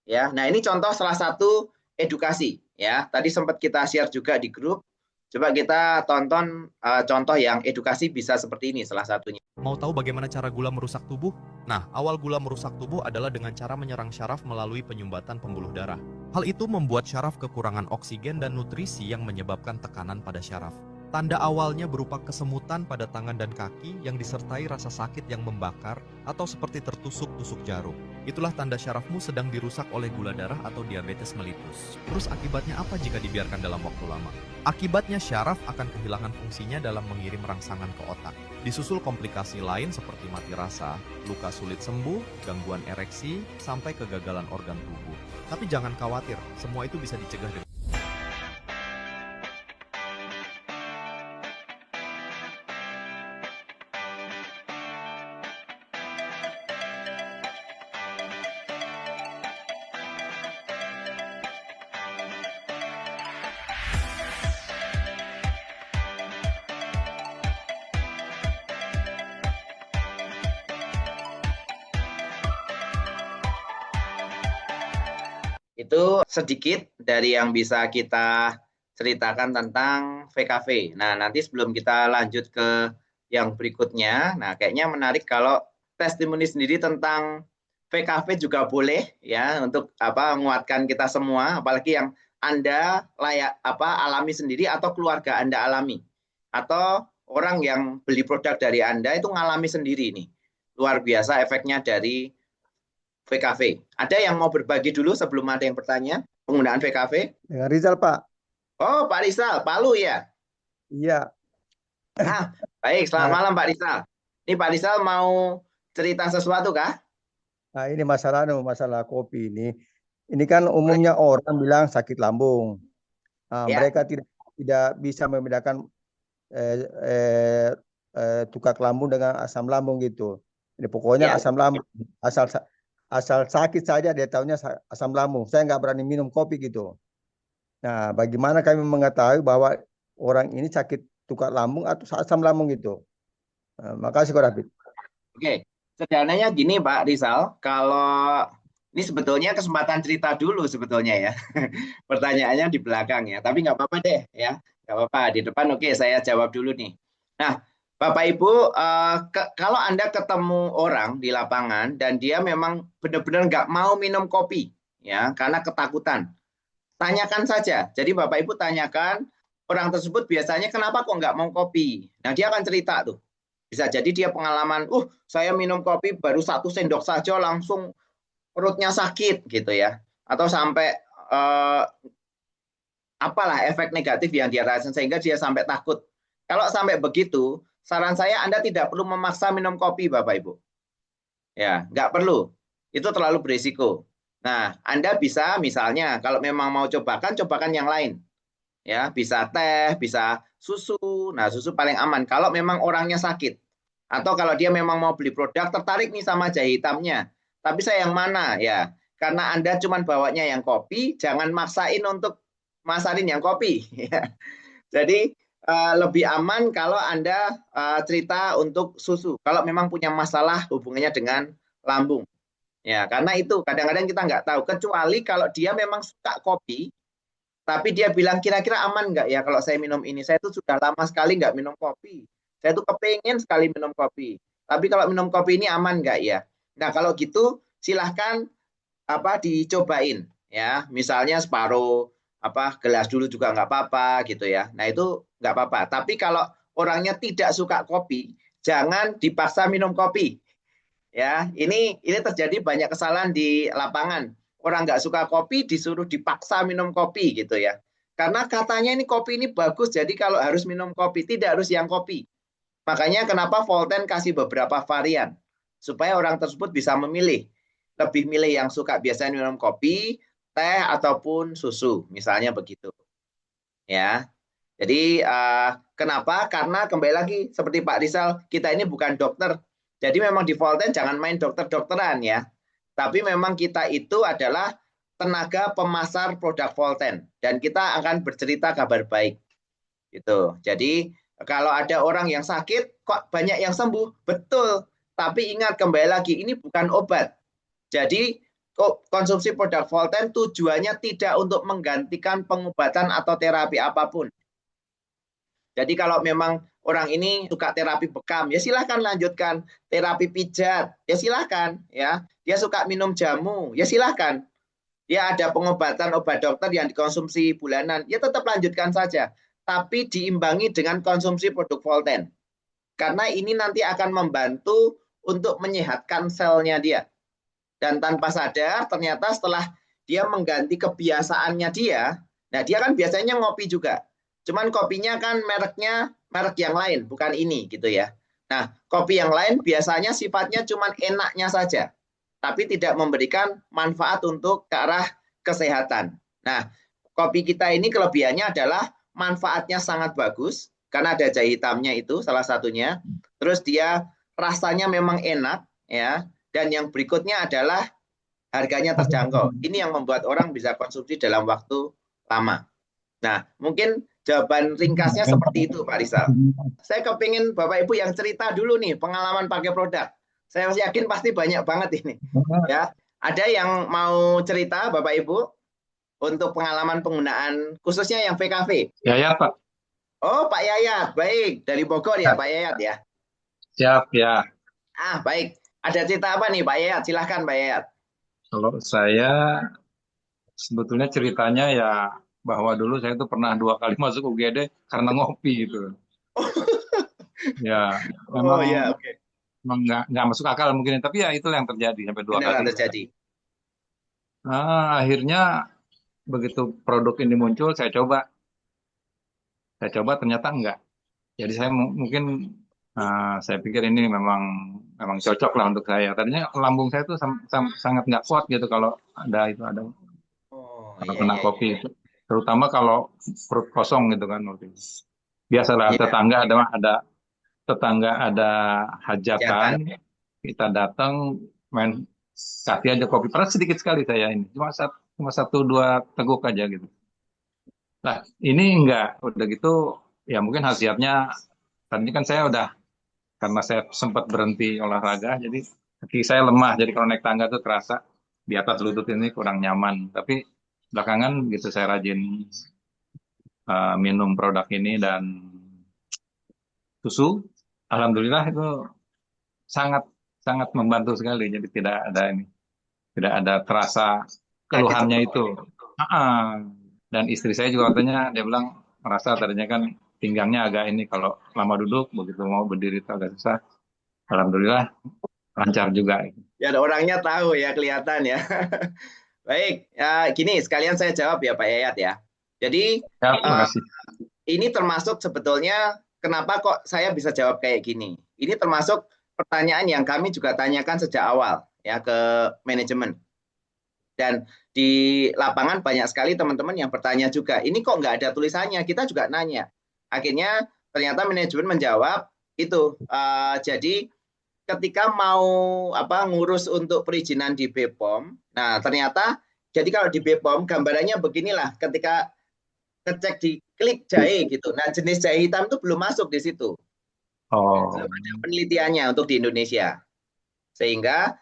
Ya, nah ini contoh salah satu edukasi. Ya, tadi sempat kita share juga di grup. Coba kita tonton contoh yang edukasi bisa seperti ini salah satunya. Mau tahu bagaimana cara gula merusak tubuh? Nah, awal gula merusak tubuh adalah dengan cara menyerang syaraf melalui penyumbatan pembuluh darah. Hal itu membuat syaraf kekurangan oksigen dan nutrisi yang menyebabkan tekanan pada syaraf. Tanda awalnya berupa kesemutan pada tangan dan kaki yang disertai rasa sakit yang membakar atau seperti tertusuk-tusuk jarum. Itulah tanda syarafmu sedang dirusak oleh gula darah atau diabetes mellitus. Terus akibatnya apa jika dibiarkan dalam waktu lama? Akibatnya syaraf akan kehilangan fungsinya dalam mengirim rangsangan ke otak. Disusul komplikasi lain seperti mati rasa, luka sulit sembuh, gangguan ereksi, sampai kegagalan organ tubuh. Tapi jangan khawatir, semua itu bisa dicegah dengan Itu sedikit dari yang bisa kita ceritakan tentang VKV. Nah, nanti sebelum kita lanjut ke yang berikutnya, nah kayaknya menarik kalau testimoni sendiri tentang VKV juga boleh ya untuk menguatkan kita semua, apalagi yang Anda alami sendiri atau keluarga Anda alami. Atau orang yang beli produk dari Anda itu ngalami sendiri nih. Luar biasa efeknya dari VKV. Ada yang mau berbagi dulu sebelum ada yang bertanya penggunaan VKV? Dengan Rizal, Pak. Oh, Pak Rizal, Palu ya? Iya. Baik, selamat malam Pak Rizal. Ini Pak Rizal mau cerita sesuatu kah? Nah, ini masalah kopi ini. Ini kan umumnya orang bilang sakit lambung. Nah, Ya. mereka tidak bisa membedakan tukak lambung dengan asam lambung gitu. Ini pokoknya Ya. asam lambung. Asal sakit saja dia tahunya asam lambung. Saya nggak berani minum kopi gitu. Nah, bagaimana kami mengetahui bahwa orang ini sakit tukak lambung atau asam lambung gitu? Nah, makasih Ko David. Oke, sederhananya gini Pak Rizal, kalau ini sebetulnya kesempatan cerita dulu sebetulnya ya. Pertanyaannya di belakang ya, tapi nggak apa-apa deh ya. Gak apa-apa, di depan oke saya jawab dulu nih. Nah, Bapak Ibu, kalau Anda ketemu orang di lapangan dan dia memang benar-benar nggak mau minum kopi, ya, karena ketakutan, tanyakan saja. Jadi Bapak Ibu tanyakan orang tersebut biasanya kenapa kok nggak mau kopi. Nah, dia akan cerita tuh. Bisa jadi dia pengalaman, saya minum kopi baru 1 sendok saja langsung perutnya sakit gitu ya. Atau sampai eh, apalah efek negatif yang dia rasakan sehingga dia sampai takut. Kalau sampai begitu, saran saya Anda tidak perlu memaksa minum kopi, Bapak Ibu. Ya, nggak perlu. Itu terlalu berisiko. Nah, Anda bisa misalnya kalau memang mau cobakan yang lain. Ya, bisa teh, bisa susu. Nah, susu paling aman kalau memang orangnya sakit. Atau kalau dia memang mau beli produk, tertarik nih sama jahe hitamnya. Tapi saya yang mana? Ya, karena Anda cuma bawanya yang kopi, jangan maksain untuk masarin yang kopi. Jadi lebih aman kalau Anda cerita untuk susu. Kalau memang punya masalah hubungannya dengan lambung. Ya, karena itu kadang-kadang kita nggak tahu. Kecuali kalau dia memang suka kopi, tapi dia bilang kira-kira aman nggak ya kalau saya minum ini. Saya tuh sudah lama sekali nggak minum kopi. Saya tuh kepengen sekali minum kopi. Tapi kalau minum kopi ini aman nggak ya? Nah, kalau gitu silahkan dicobain ya. Misalnya separuh gelas dulu juga nggak apa-apa gitu ya. Nah, itu nggak apa-apa. Tapi kalau orangnya tidak suka kopi, jangan dipaksa minum kopi. Ya, ini terjadi banyak kesalahan di lapangan. Orang nggak suka kopi disuruh dipaksa minum kopi gitu ya. Karena katanya ini kopi ini bagus, jadi kalau harus minum kopi, tidak harus yang kopi. Makanya kenapa Volten kasih beberapa varian, supaya orang tersebut bisa memilih. Lebih milih yang suka biasanya minum kopi, teh, ataupun susu, misalnya begitu. Ya, jadi kenapa? Karena kembali lagi, seperti Pak Rizal, kita ini bukan dokter. Jadi memang di Volten jangan main dokter-dokteran ya. Tapi memang kita itu adalah tenaga pemasar produk Volten. Dan kita akan bercerita kabar baik. Gitu. Jadi kalau ada orang yang sakit, kok banyak yang sembuh? Betul. Tapi ingat kembali lagi, ini bukan obat. Jadi konsumsi produk Volten tujuannya tidak untuk menggantikan pengobatan atau terapi apapun. Jadi kalau memang orang ini suka terapi bekam, ya silahkan lanjutkan. Terapi pijat, ya silahkan. Ya. Dia suka minum jamu, ya silahkan. Dia ada pengobatan obat dokter yang dikonsumsi bulanan, ya tetap lanjutkan saja. Tapi diimbangi dengan konsumsi produk Volten. Karena ini nanti akan membantu untuk menyehatkan selnya dia. Dan tanpa sadar, ternyata setelah dia mengganti kebiasaannya dia, nah dia kan biasanya ngopi juga. Cuman kopinya kan merek yang lain, bukan ini gitu ya. Nah, kopi yang lain biasanya sifatnya cuman enaknya saja, tapi tidak memberikan manfaat untuk ke arah kesehatan. Nah, kopi kita ini kelebihannya adalah manfaatnya sangat bagus, karena ada jahe hitamnya itu salah satunya. Terus dia rasanya memang enak, ya. Dan yang berikutnya adalah harganya terjangkau. Ini yang membuat orang bisa konsumsi dalam waktu lama. Nah, mungkin jawaban ringkasnya seperti itu, Pak Rizal. Saya kepingin Bapak Ibu yang cerita dulu nih pengalaman pakai produk. Saya yakin pasti banyak banget ini. Ya, ada yang mau cerita Bapak Ibu untuk pengalaman penggunaan khususnya yang VKV? Ya, Pak. Oh, Pak Yayat, baik dari Bogor ya, Pak Yayat ya. Siap ya. Baik. Ada cerita apa nih, Pak Yayat? Silahkan, Pak Yayat. Kalau saya sebetulnya ceritanya ya bahwa dulu saya tuh pernah 2 kali masuk UGD karena ngopi gitu. Ya, Oh ya, oke. memang nggak masuk akal mungkin, tapi ya itulah yang terjadi sampai 2 kali. Beneran terjadi. Akhirnya begitu produk ini muncul, saya coba ternyata enggak. Jadi saya mungkin saya pikir ini memang cocok lah untuk saya. Tadinya lambung saya tuh sangat nggak kuat gitu kalau ada Oh, kalau iya, kena iya, kopi iya. itu, terutama kalau perut kosong gitu kan waktu itu. Biasalah Iya, tetangga ada hajatan. hajatan, kita datang main kasih aja kopi. Pernah sedikit sekali saya ini, cuma 1-2 teguk aja gitu. Nah, ini enggak, udah gitu ya mungkin khasiatnya, tadinya kan saya udah, karena saya sempat berhenti olahraga, jadi kaki saya lemah, jadi kalau naik tangga tuh terasa di atas lutut ini kurang nyaman. Tapi belakangan gitu saya rajin minum produk ini dan susu, alhamdulillah itu sangat sangat membantu sekali. Jadi tidak ada terasa keluhannya itu. Ah, dan istri saya juga katanya, dia bilang merasa tadinya kan pinggangnya agak ini kalau lama duduk, begitu mau berdiri itu agak susah. Alhamdulillah lancar juga. Ya orangnya tahu ya, kelihatan ya. Baik, ya, gini sekalian saya jawab ya Pak Yayat ya. Jadi Ya, terima kasih. ini termasuk sebetulnya kenapa kok saya bisa jawab kayak gini. Ini termasuk pertanyaan yang kami juga tanyakan sejak awal ya ke manajemen. Dan di lapangan banyak sekali teman-teman yang bertanya juga, ini kok nggak ada tulisannya? Kita juga nanya. Akhirnya ternyata manajemen menjawab itu. Jadi ketika mau ngurus untuk perizinan di BPOM, nah ternyata jadi kalau di BPOM gambarannya beginilah, ketika ngecek di klik jahe gitu. Nah jenis jahe hitam itu belum masuk di situ. Belum ada penelitiannya untuk di Indonesia. Sehingga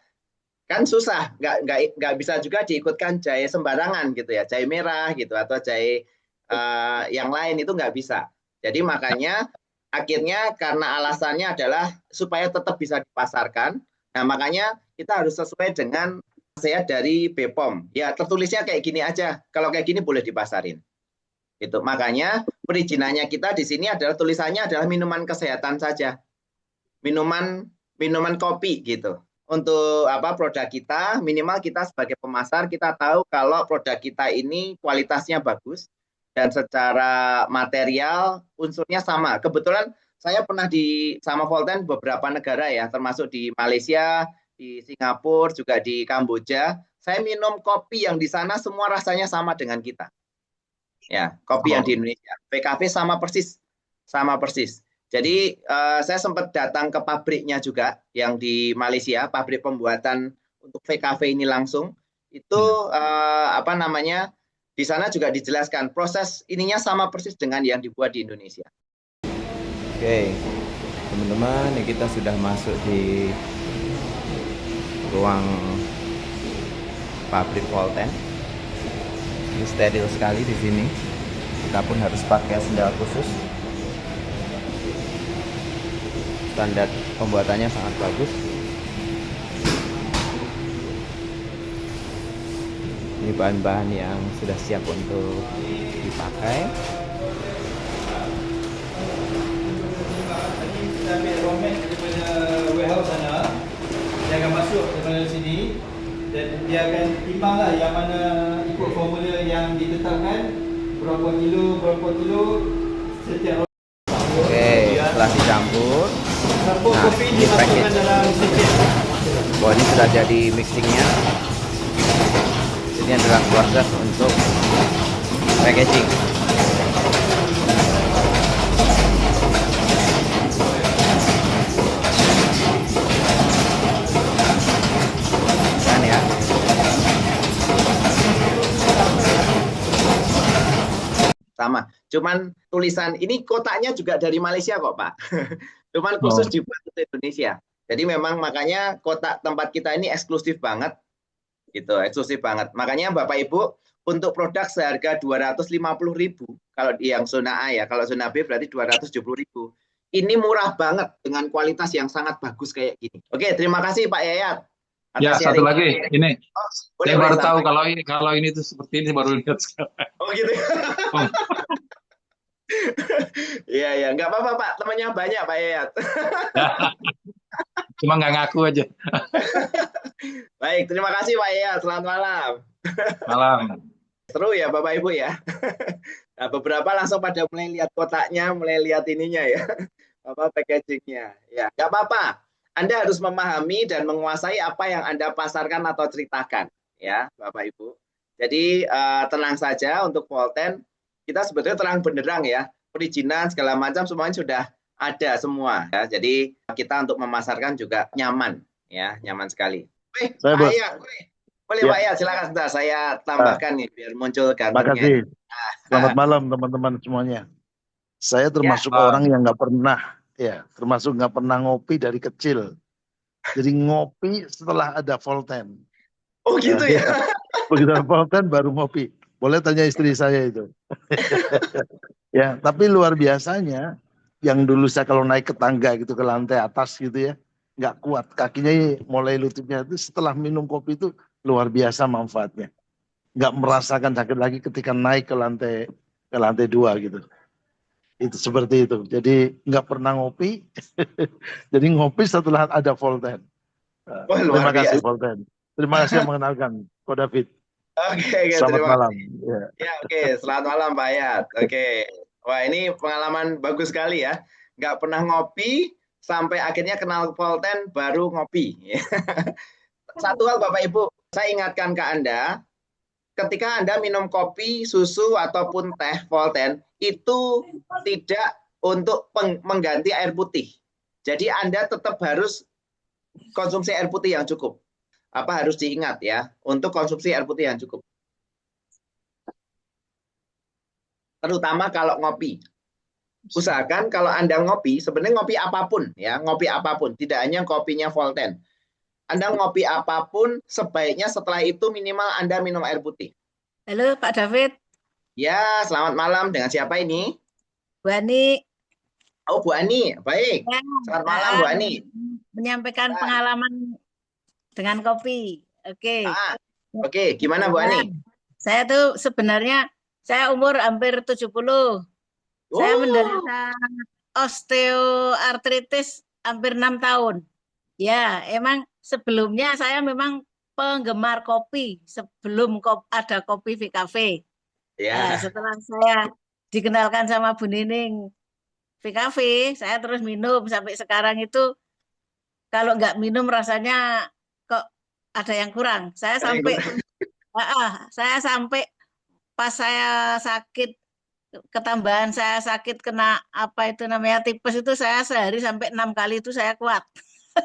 kan susah, nggak bisa juga diikutkan jahe sembarangan gitu ya, jahe merah gitu atau jahe yang lain itu nggak bisa. Jadi makanya akhirnya karena alasannya adalah supaya tetap bisa dipasarkan, nah makanya kita harus sesuai dengan nasihat dari BPOM. Ya tertulisnya kayak gini aja, kalau kayak gini boleh dipasarin. Itu makanya perizinannya kita di sini adalah tulisannya adalah minuman kesehatan saja, minuman kopi gitu. Untuk produk kita minimal kita sebagai pemasar kita tahu kalau produk kita ini kualitasnya bagus dan secara material unsurnya sama. Kebetulan saya pernah sama Volten beberapa negara ya, termasuk di Malaysia, di Singapura, juga di Kamboja. Saya minum kopi yang di sana semua rasanya sama dengan kita. Ya, kopi yang di Indonesia. PKV sama persis. Jadi saya sempat datang ke pabriknya juga yang di Malaysia, pabrik pembuatan untuk VKV ini langsung. Itu di sana juga dijelaskan proses ininya sama persis dengan yang dibuat di Indonesia. Oke, teman-teman, kita sudah masuk di ruang pabrik Volten. Ini steril sekali di sini. Kita pun harus pakai sendal khusus. Standar pembuatannya sangat bagus. Ini bahan-bahan yang sudah siap untuk dipakai. Kita ambil romet daripada warehouse sana, dia akan masuk daripada sini dan dia akan timbanglah yang mana ikut formula yang ditetapkan berapa kilo setiap romet. Oke, setelah dicampur, Kopi ini dimasukkan package. dalam sedikit. Wah, ini sudah jadi mixingnya. Ini adalah proses untuk packaging. Kan ya. Sama. Cuman tulisan ini kotaknya juga dari Malaysia kok Pak. Cuman khusus dibuat untuk Indonesia. Jadi memang makanya kotak tempat kita ini eksklusif banget. Gitu, eksklusif banget. Makanya Bapak Ibu untuk produk seharga 250.000 kalau yang zona A ya, kalau zona B berarti 270.000. Ini murah banget dengan kualitas yang sangat bagus kayak gini. Oke, terima kasih Pak Yayat. Ya, satu lagi, ini Boleh, saya baru boleh, tahu sampai. kalau ini tuh seperti ini baru lihat sekarang. Oh gitu. Iya ya, nggak apa-apa Pak, temannya banyak Pak Yayat. Cuma nggak ngaku aja. Baik, terima kasih Pak Yayat. Selamat malam. Malam. Seru ya Bapak Ibu ya. Nah, beberapa langsung pada mulai lihat kotaknya, mulai lihat ininya ya, packagingnya. Ya, nggak apa-apa. Anda harus memahami dan menguasai apa yang Anda pasarkan atau ceritakan, ya Bapak Ibu. Jadi tenang saja untuk Volten. Kita sebetulnya terang benderang ya, perizinan segala macam semuanya sudah ada semua. Ya. Jadi kita untuk memasarkan juga nyaman, ya nyaman sekali. Pak Yayat, boleh Pak Yayat, silakan sebentar saya tambahkan nih biar muncul gambarnya. Terima kasih. Selamat malam teman-teman semuanya. Saya termasuk orang yang nggak pernah ngopi dari kecil. Jadi ngopi setelah ada Volten. Oh gitu ya. Begitu ada Volten baru ngopi. Boleh tanya istri saya itu. Ya, tapi luar biasanya yang dulu saya kalau naik ke tangga gitu ke lantai atas gitu ya, nggak kuat kakinya mulai lututnya itu setelah minum kopi itu luar biasa manfaatnya. Nggak merasakan sakit lagi ketika naik ke lantai 2 gitu. Itu seperti itu. Jadi nggak pernah ngopi. Jadi ngopi setelah ada Volten. Wah, luar Terima kasih biasa. Volten. Terima kasih yang mengenalkan Ko David. Oke, Selamat terima malam. kasih. Ya. Ya, oke. Selamat malam Pak Yat. Oke. Wah, ini pengalaman bagus sekali ya. Nggak pernah ngopi, sampai akhirnya kenal Volten, baru ngopi. Satu hal Bapak Ibu, saya ingatkan ke Anda, ketika Anda minum kopi, susu, ataupun teh Volten, itu tidak untuk mengganti air putih. Jadi Anda tetap harus konsumsi air putih yang cukup. Apa harus diingat ya, untuk konsumsi air putih yang cukup. Terutama kalau ngopi. Usahakan kalau Anda ngopi, sebenarnya ngopi apapun ya, ngopi apapun, tidak hanya kopinya Volten. Anda ngopi apapun, sebaiknya setelah itu minimal Anda minum air putih. Halo Pak David, Ya, selamat malam. Dengan siapa ini? Bu Ani. Oh, Bu Ani. Baik. Ya, Selamat malam, Bu Ani. menyampaikan Ya. pengalaman dengan kopi. Oke. Oke, gimana Bu Ani? Saya tuh sebenarnya saya umur hampir 70. Saya menderita osteoartritis hampir 6 tahun. Ya, emang sebelumnya saya memang penggemar kopi sebelum ada kopi VKV. Ya. Setelah saya dikenalkan sama Bu Nining VKV, saya terus minum sampai sekarang itu kalau nggak minum rasanya kok ada yang kurang. Saya sampai pas saya sakit ketambahan saya sakit kena apa itu namanya tipes itu saya sehari sampai 6 kali itu saya kuat.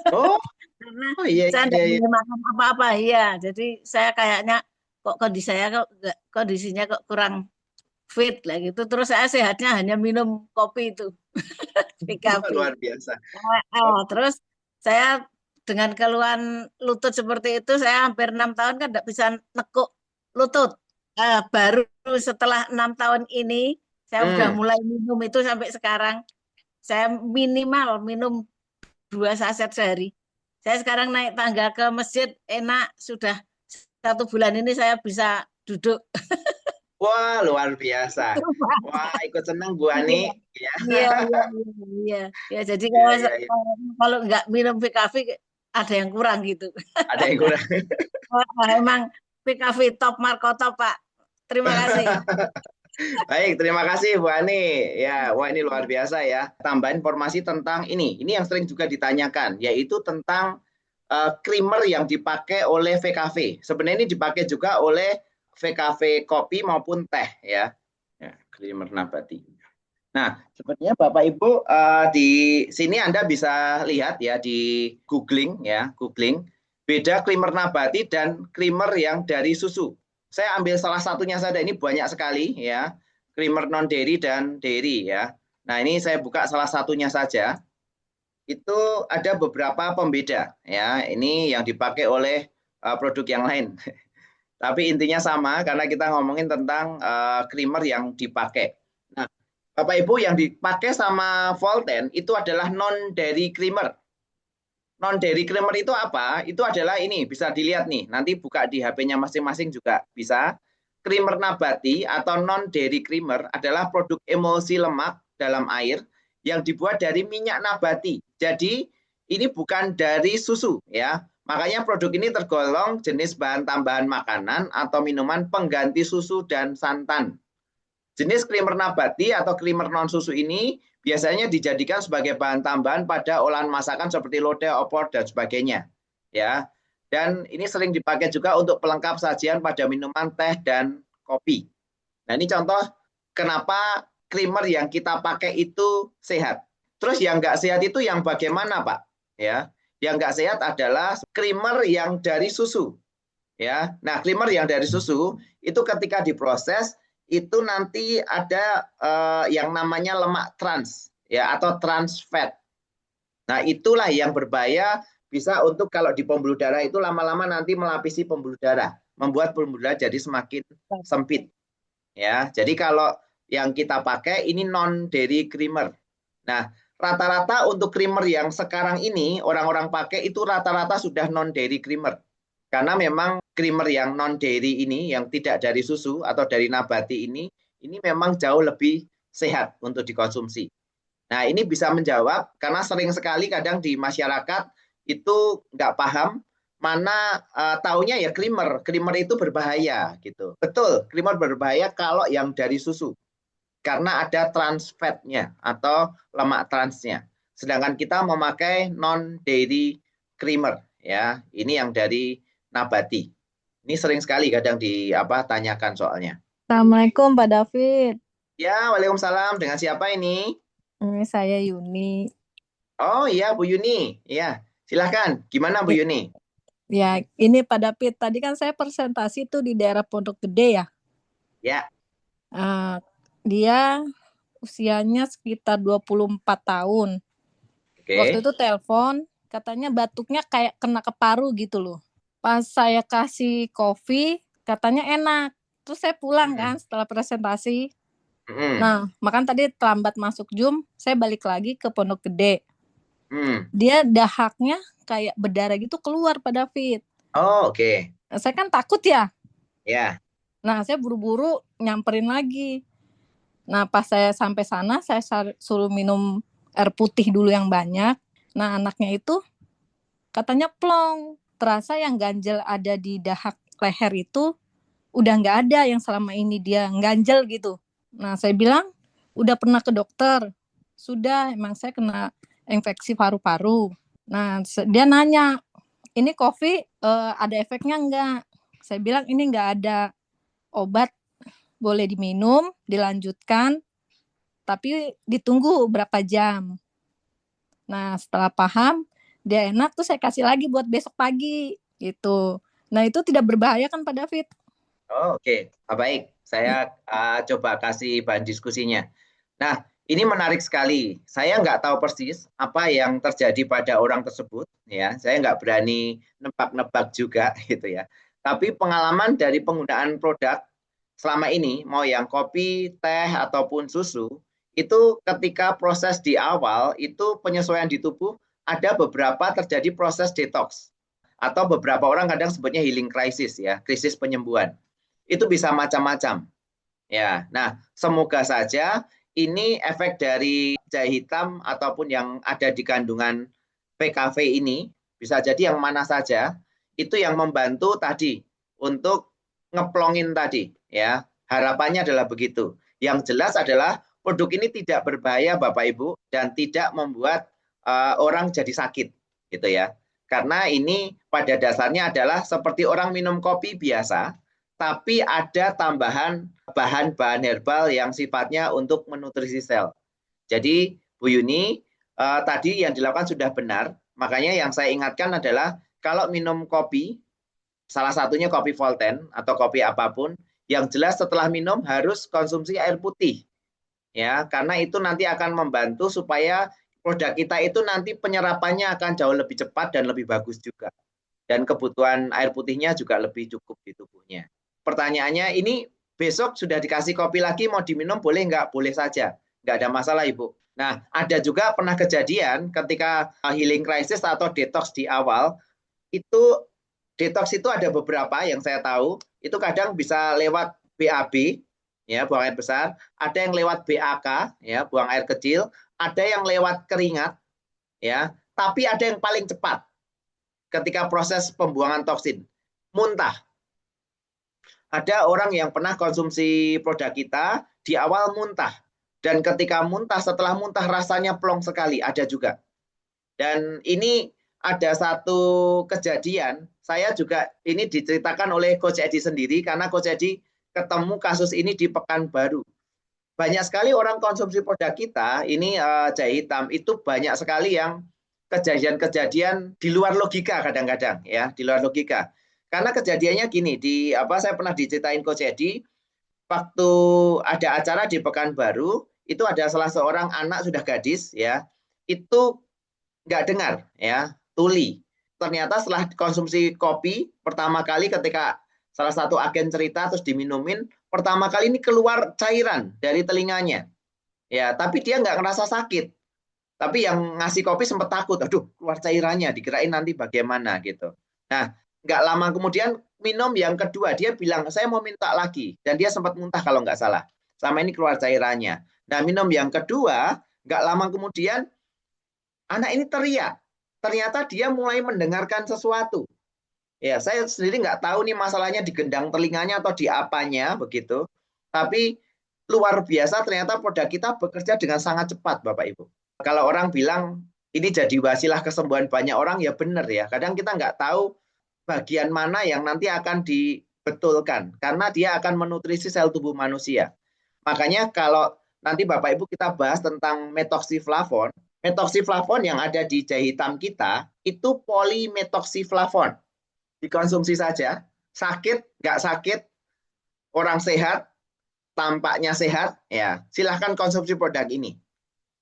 Oh, Karena iya, saya nggak iya. boleh makan apa-apa ya. Jadi saya kayaknya kok kondisinya kok kurang fit lah gitu. Terus saya sehatnya hanya minum kopi itu. VKV. Luar biasa. Terus saya dengan keluhan lutut seperti itu, saya hampir 6 tahun kan tidak bisa nekuk lutut. Baru setelah 6 tahun ini, saya udah mulai minum itu sampai sekarang. Saya minimal minum 2 saset sehari. Saya sekarang naik tangga ke masjid, enak. Sudah 1 bulan ini saya bisa duduk. Wah, luar biasa. Wah, ikut senang Bu Ani. Iya. Ya, jadi kalau nggak minum VKV ada yang kurang gitu. Ada yang kurang. Emang VKV top Markotop Pak. Terima kasih. Baik, terima kasih Bu Ani. Ya, wah ini luar biasa ya. Tambah informasi tentang ini yang sering juga ditanyakan, yaitu tentang creamer yang dipakai oleh VKV. Sebenarnya ini dipakai juga oleh VKV kopi maupun teh ya. Creamer nabati. Nah, sepertinya Bapak Ibu di sini Anda bisa lihat ya di googling beda creamer nabati dan creamer yang dari susu. Saya ambil salah satunya saja, ini banyak sekali ya, creamer non dairy dan dairy ya. Nah, ini saya buka salah satunya saja. Itu ada beberapa pembeda ya. Ini yang dipakai oleh produk yang lain. Tapi intinya sama karena kita ngomongin tentang creamer yang dipakai. Nah, Bapak Ibu, yang dipakai sama Volten itu adalah non dairy creamer. Non dairy creamer itu apa? Itu adalah ini, bisa dilihat nih. Nanti buka di HP-nya masing-masing juga bisa. Creamer nabati atau non dairy creamer adalah produk emulsi lemak dalam air yang dibuat dari minyak nabati. Jadi ini bukan dari susu ya. Makanya produk ini tergolong jenis bahan tambahan makanan atau minuman pengganti susu dan santan. Jenis creamer nabati atau creamer non susu ini biasanya dijadikan sebagai bahan tambahan pada olahan masakan seperti lodeh, opor, dan sebagainya. Ya, dan ini sering dipakai juga untuk pelengkap sajian pada minuman teh dan kopi. Nah, ini contoh kenapa creamer yang kita pakai itu sehat. Terus yang nggak sehat itu yang bagaimana, Pak? Ya, yang nggak sehat adalah creamer yang dari susu. Ya, nah creamer yang dari susu itu ketika diproses itu nanti ada yang namanya lemak trans ya atau trans fat. Nah, itulah yang berbahaya, bisa untuk kalau di pembuluh darah itu lama-lama nanti melapisi pembuluh darah, membuat pembuluh darah jadi semakin sempit ya. Jadi kalau yang kita pakai ini non dairy creamer. Nah, rata-rata untuk creamer yang sekarang ini orang-orang pakai itu rata-rata sudah non dairy creamer. Karena memang creamer yang non dairy ini yang tidak dari susu atau dari nabati ini memang jauh lebih sehat untuk dikonsumsi. Nah, ini bisa menjawab karena sering sekali kadang di masyarakat itu nggak paham mana taunya ya creamer itu berbahaya gitu. Betul, creamer berbahaya kalau yang dari susu karena ada trans fatnya atau lemak transnya. Sedangkan kita memakai non dairy creamer ya. Ini yang dari nabati. Ini sering sekali kadang tanyakan soalnya. Assalamualaikum Pak David. Ya, waalaikumsalam. Dengan siapa ini? Ini saya Yuni. Oh iya, Bu Yuni. Ya, silahkan. Gimana Bu Yuni? Ya, ini Pak David. Tadi kan saya presentasi tuh di daerah Pondok Gede ya. Ya. Dia usianya sekitar 24 tahun. Oke. Waktu itu telepon, katanya batuknya kayak kena ke paru gitu loh. Pas saya kasih kopi, katanya enak. Terus saya pulang kan setelah presentasi. Nah, makan tadi terlambat masuk Zoom, saya balik lagi ke Pondok Gede. Dia dahaknya kayak berdarah gitu keluar Pak David. Oh, oke. Saya kan takut ya. Ya. Nah, saya buru-buru nyamperin lagi. Nah, pas saya sampai sana, saya suruh minum air putih dulu yang banyak. Nah, anaknya itu katanya plong. Terasa yang ganjel ada di dahak leher itu udah nggak ada yang selama ini dia ganjel gitu. Nah, saya bilang, udah pernah ke dokter? Sudah, emang saya kena infeksi paru-paru. Nah, dia nanya, ini kopi ada efeknya enggak? Saya bilang, ini enggak ada. Obat boleh diminum, dilanjutkan, tapi ditunggu berapa jam. Nah, setelah paham, dia enak, tuh saya kasih lagi buat besok pagi. Gitu. Nah, itu tidak berbahaya kan Pak David? Oh, oke. Baik. Saya coba kasih bahan diskusinya. Nah, ini menarik sekali. Saya nggak tahu persis apa yang terjadi pada orang tersebut. Ya, saya nggak berani nebak-nebak juga, gitu ya. Tapi pengalaman dari penggunaan produk selama ini, mau yang kopi, teh, ataupun susu, itu ketika proses di awal, itu penyesuaian di tubuh, ada beberapa terjadi proses detox. Atau beberapa orang kadang sebutnya healing crisis, ya, krisis penyembuhan. Itu bisa macam-macam. Ya, nah semoga saja ini efek dari jahe hitam ataupun yang ada di kandungan PKV ini bisa jadi yang mana saja itu yang membantu tadi untuk ngeplongin tadi ya. Harapannya adalah begitu. Yang jelas adalah produk ini tidak berbahaya Bapak Ibu dan tidak membuat orang jadi sakit gitu ya. Karena ini pada dasarnya adalah seperti orang minum kopi biasa, tapi ada tambahan bahan-bahan herbal yang sifatnya untuk menutrisi sel. Jadi Bu Yuni, tadi yang dilakukan sudah benar, makanya yang saya ingatkan adalah kalau minum kopi, salah satunya kopi Volten atau kopi apapun, yang jelas setelah minum harus konsumsi air putih. Ya, karena itu nanti akan membantu supaya produk kita itu nanti penyerapannya akan jauh lebih cepat dan lebih bagus juga. Dan kebutuhan air putihnya juga lebih cukup di tubuhnya. Pertanyaannya ini besok sudah dikasih kopi lagi mau diminum boleh nggak? Boleh saja, nggak ada masalah Ibu. Nah ada juga pernah kejadian ketika healing crisis atau detox di awal, itu detox itu ada beberapa yang saya tahu, itu kadang bisa lewat BAB, ya buang air besar, ada yang lewat BAK, ya buang air kecil, ada yang lewat keringat, ya, tapi ada yang paling cepat ketika proses pembuangan toksin, muntah. Ada orang yang pernah konsumsi produk kita di awal muntah. Dan ketika muntah, setelah muntah rasanya plong sekali, ada juga. Dan ini ada satu kejadian, saya juga ini diceritakan oleh Coach Edi sendiri, karena Coach Edi ketemu kasus ini di Pekanbaru. Banyak sekali orang konsumsi produk kita, ini jahe hitam, itu banyak sekali yang kejadian-kejadian di luar logika kadang-kadang, ya, di luar logika. Karena kejadiannya gini, saya pernah diceritain Coach Edi, waktu ada acara di Pekanbaru, itu ada salah seorang anak sudah gadis, ya, itu nggak dengar, ya, tuli. Ternyata setelah konsumsi kopi, pertama kali ketika salah satu agen cerita terus diminumin, pertama kali ini keluar cairan dari telinganya. Ya, tapi dia nggak ngerasa sakit. Tapi yang ngasih kopi sempat takut, aduh keluar cairannya, dikirain nanti bagaimana gitu. Nah, nggak lama kemudian minum yang kedua, dia bilang saya mau minta lagi, dan dia sempat muntah kalau nggak salah. Sama ini keluar cairannya. Nah, minum yang kedua, nggak lama kemudian anak ini teriak. Ternyata dia mulai mendengarkan sesuatu. Ya, saya sendiri nggak tahu nih masalahnya di gendang telinganya atau di apanya begitu. Tapi luar biasa ternyata produk kita bekerja dengan sangat cepat, Bapak Ibu. Kalau orang bilang ini jadi wasilah kesembuhan banyak orang, ya benar ya. Kadang kita nggak tahu bagian mana yang nanti akan dibetulkan karena dia akan menutrisi sel tubuh manusia. Makanya kalau nanti Bapak Ibu kita bahas tentang metoxiflavon, metoxiflavon yang ada di jahe hitam kita itu polimetoxiflavon. Dikonsumsi saja, sakit nggak sakit, orang sehat, tampaknya sehat, ya silahkan konsumsi produk ini.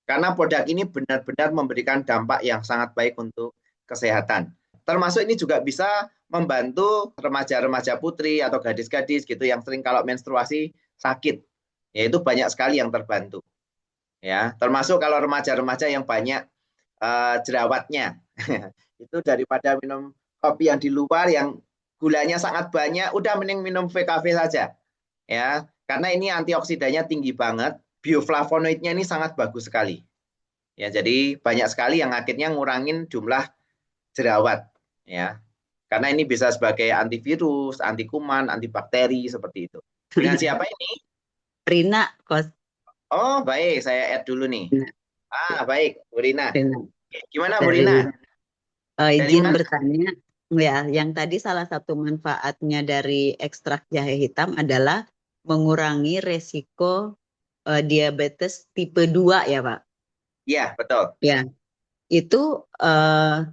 Karena produk ini benar-benar memberikan dampak yang sangat baik untuk kesehatan. Termasuk ini juga bisa membantu remaja-remaja putri atau gadis-gadis gitu yang sering kalau menstruasi sakit. Yaitu banyak sekali yang terbantu. Ya, termasuk kalau remaja-remaja yang banyak jerawatnya. Itu daripada minum kopi yang di luar yang gulanya sangat banyak, udah mending minum VKV saja. Ya, karena ini antioksidannya tinggi banget. Bioflavonoidnya ini sangat bagus sekali. Ya, jadi banyak sekali yang akhirnya ngurangin jumlah jerawat. Ya, karena ini bisa sebagai antivirus, anti kuman, antibakteri seperti itu. Dengan siapa ini? Rina, Kos. Oh, baik, saya add dulu nih. Baik, Bu Rina. Gimana Bu Dari, Rina? izin bertanya, ya, yang tadi salah satu manfaatnya dari ekstrak jahe hitam adalah mengurangi resiko diabetes tipe 2 ya Pak? Iya, betul. Ya, itu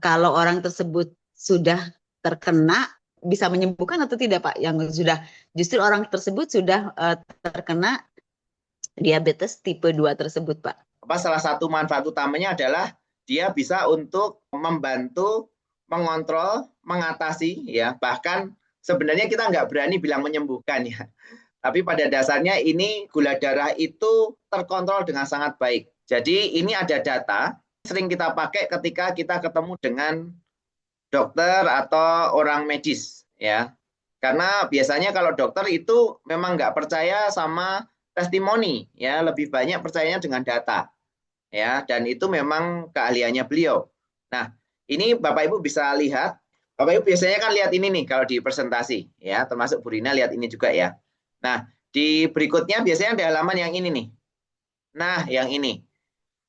kalau orang tersebut sudah terkena bisa menyembuhkan atau tidak Pak? Yang sudah justru orang tersebut sudah terkena diabetes tipe 2 tersebut Pak? Salah satu manfaat utamanya adalah dia bisa untuk membantu mengontrol, mengatasi ya, bahkan sebenarnya kita nggak berani bilang menyembuhkan ya. Tapi pada dasarnya ini gula darah itu terkontrol dengan sangat baik. Jadi ini ada data sering kita pakai ketika kita ketemu dengan dokter atau orang medis ya. Karena biasanya kalau dokter itu memang nggak percaya sama testimoni ya, lebih banyak percayanya dengan data. Ya, dan itu memang keahliannya beliau. Nah, ini Bapak Ibu bisa lihat. Bapak Ibu biasanya kan lihat ini nih kalau di presentasi ya, termasuk Bu Rina lihat ini juga ya. Nah, di berikutnya biasanya ada halaman yang ini nih. Nah, yang ini.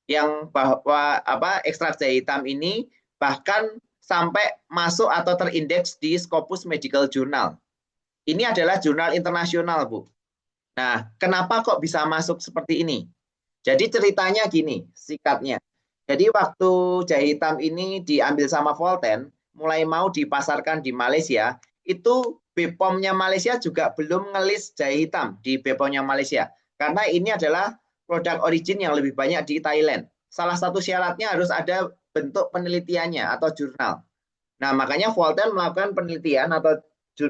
Yang bahwa ekstrak jahe hitam ini bahkan sampai masuk atau terindeks di Scopus Medical Journal. Ini adalah jurnal internasional, Bu. Nah, kenapa kok bisa masuk seperti ini? Jadi ceritanya gini, sikatnya. Jadi waktu jahe hitam ini diambil sama Volten, mulai mau dipasarkan di Malaysia, itu BPOM-nya Malaysia juga belum ngelis jahe hitam di BPOM-nya Malaysia. Karena ini adalah produk origin yang lebih banyak di Thailand. Salah satu syaratnya harus ada bentuk penelitiannya atau jurnal. Nah, makanya Volten melakukan penelitian atau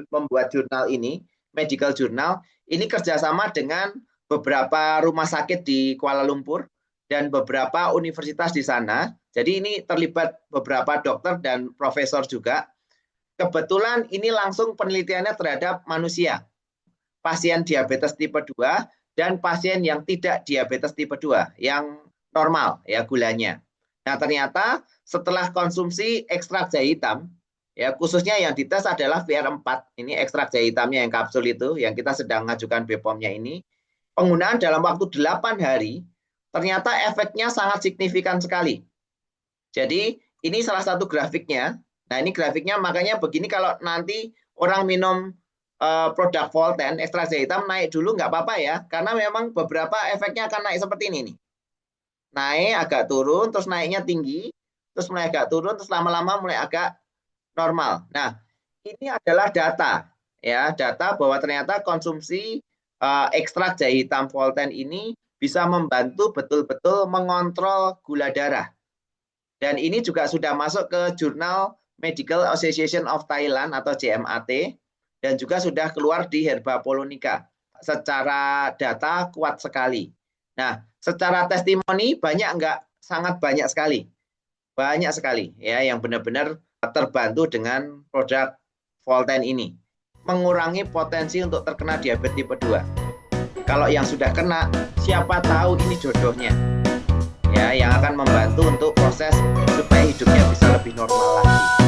membuat jurnal ini, medical journal, ini kerjasama dengan beberapa rumah sakit di Kuala Lumpur dan beberapa universitas di sana. Jadi ini terlibat beberapa dokter dan profesor juga. Kebetulan ini langsung penelitiannya terhadap manusia, pasien diabetes tipe 2 dan pasien yang tidak diabetes tipe 2, yang normal ya gulanya. Nah, ternyata setelah konsumsi ekstrak jahe hitam, ya khususnya yang dites adalah VR4, ini ekstrak jahe hitamnya yang kapsul itu, yang kita sedang ngajukan BPOM-nya ini, penggunaan dalam waktu 8 hari, ternyata efeknya sangat signifikan sekali. Jadi ini salah satu grafiknya. Nah, ini grafiknya makanya begini, kalau nanti orang minum produk Volten, ekstrak jahe hitam naik dulu nggak apa-apa ya, karena memang beberapa efeknya akan naik seperti ini nih. Naik agak turun, terus naiknya tinggi, terus mulai agak turun, terus lama-lama mulai agak normal. Nah, ini adalah data ya, data bahwa ternyata konsumsi ekstrak jahe hitam Volten ini bisa membantu betul-betul mengontrol gula darah. Dan ini juga sudah masuk ke jurnal Medical Association of Thailand atau JMAT, dan juga sudah keluar di Herba Polonica. secara data kuat sekali. Nah, secara testimoni banyak enggak? Sangat banyak sekali. Banyak sekali ya yang benar-benar terbantu dengan produk Volten ini. Mengurangi potensi untuk terkena diabetes tipe 2. Kalau yang sudah kena, siapa tahu ini jodohnya. Ya, yang akan membantu untuk proses supaya hidupnya bisa lebih normal lagi.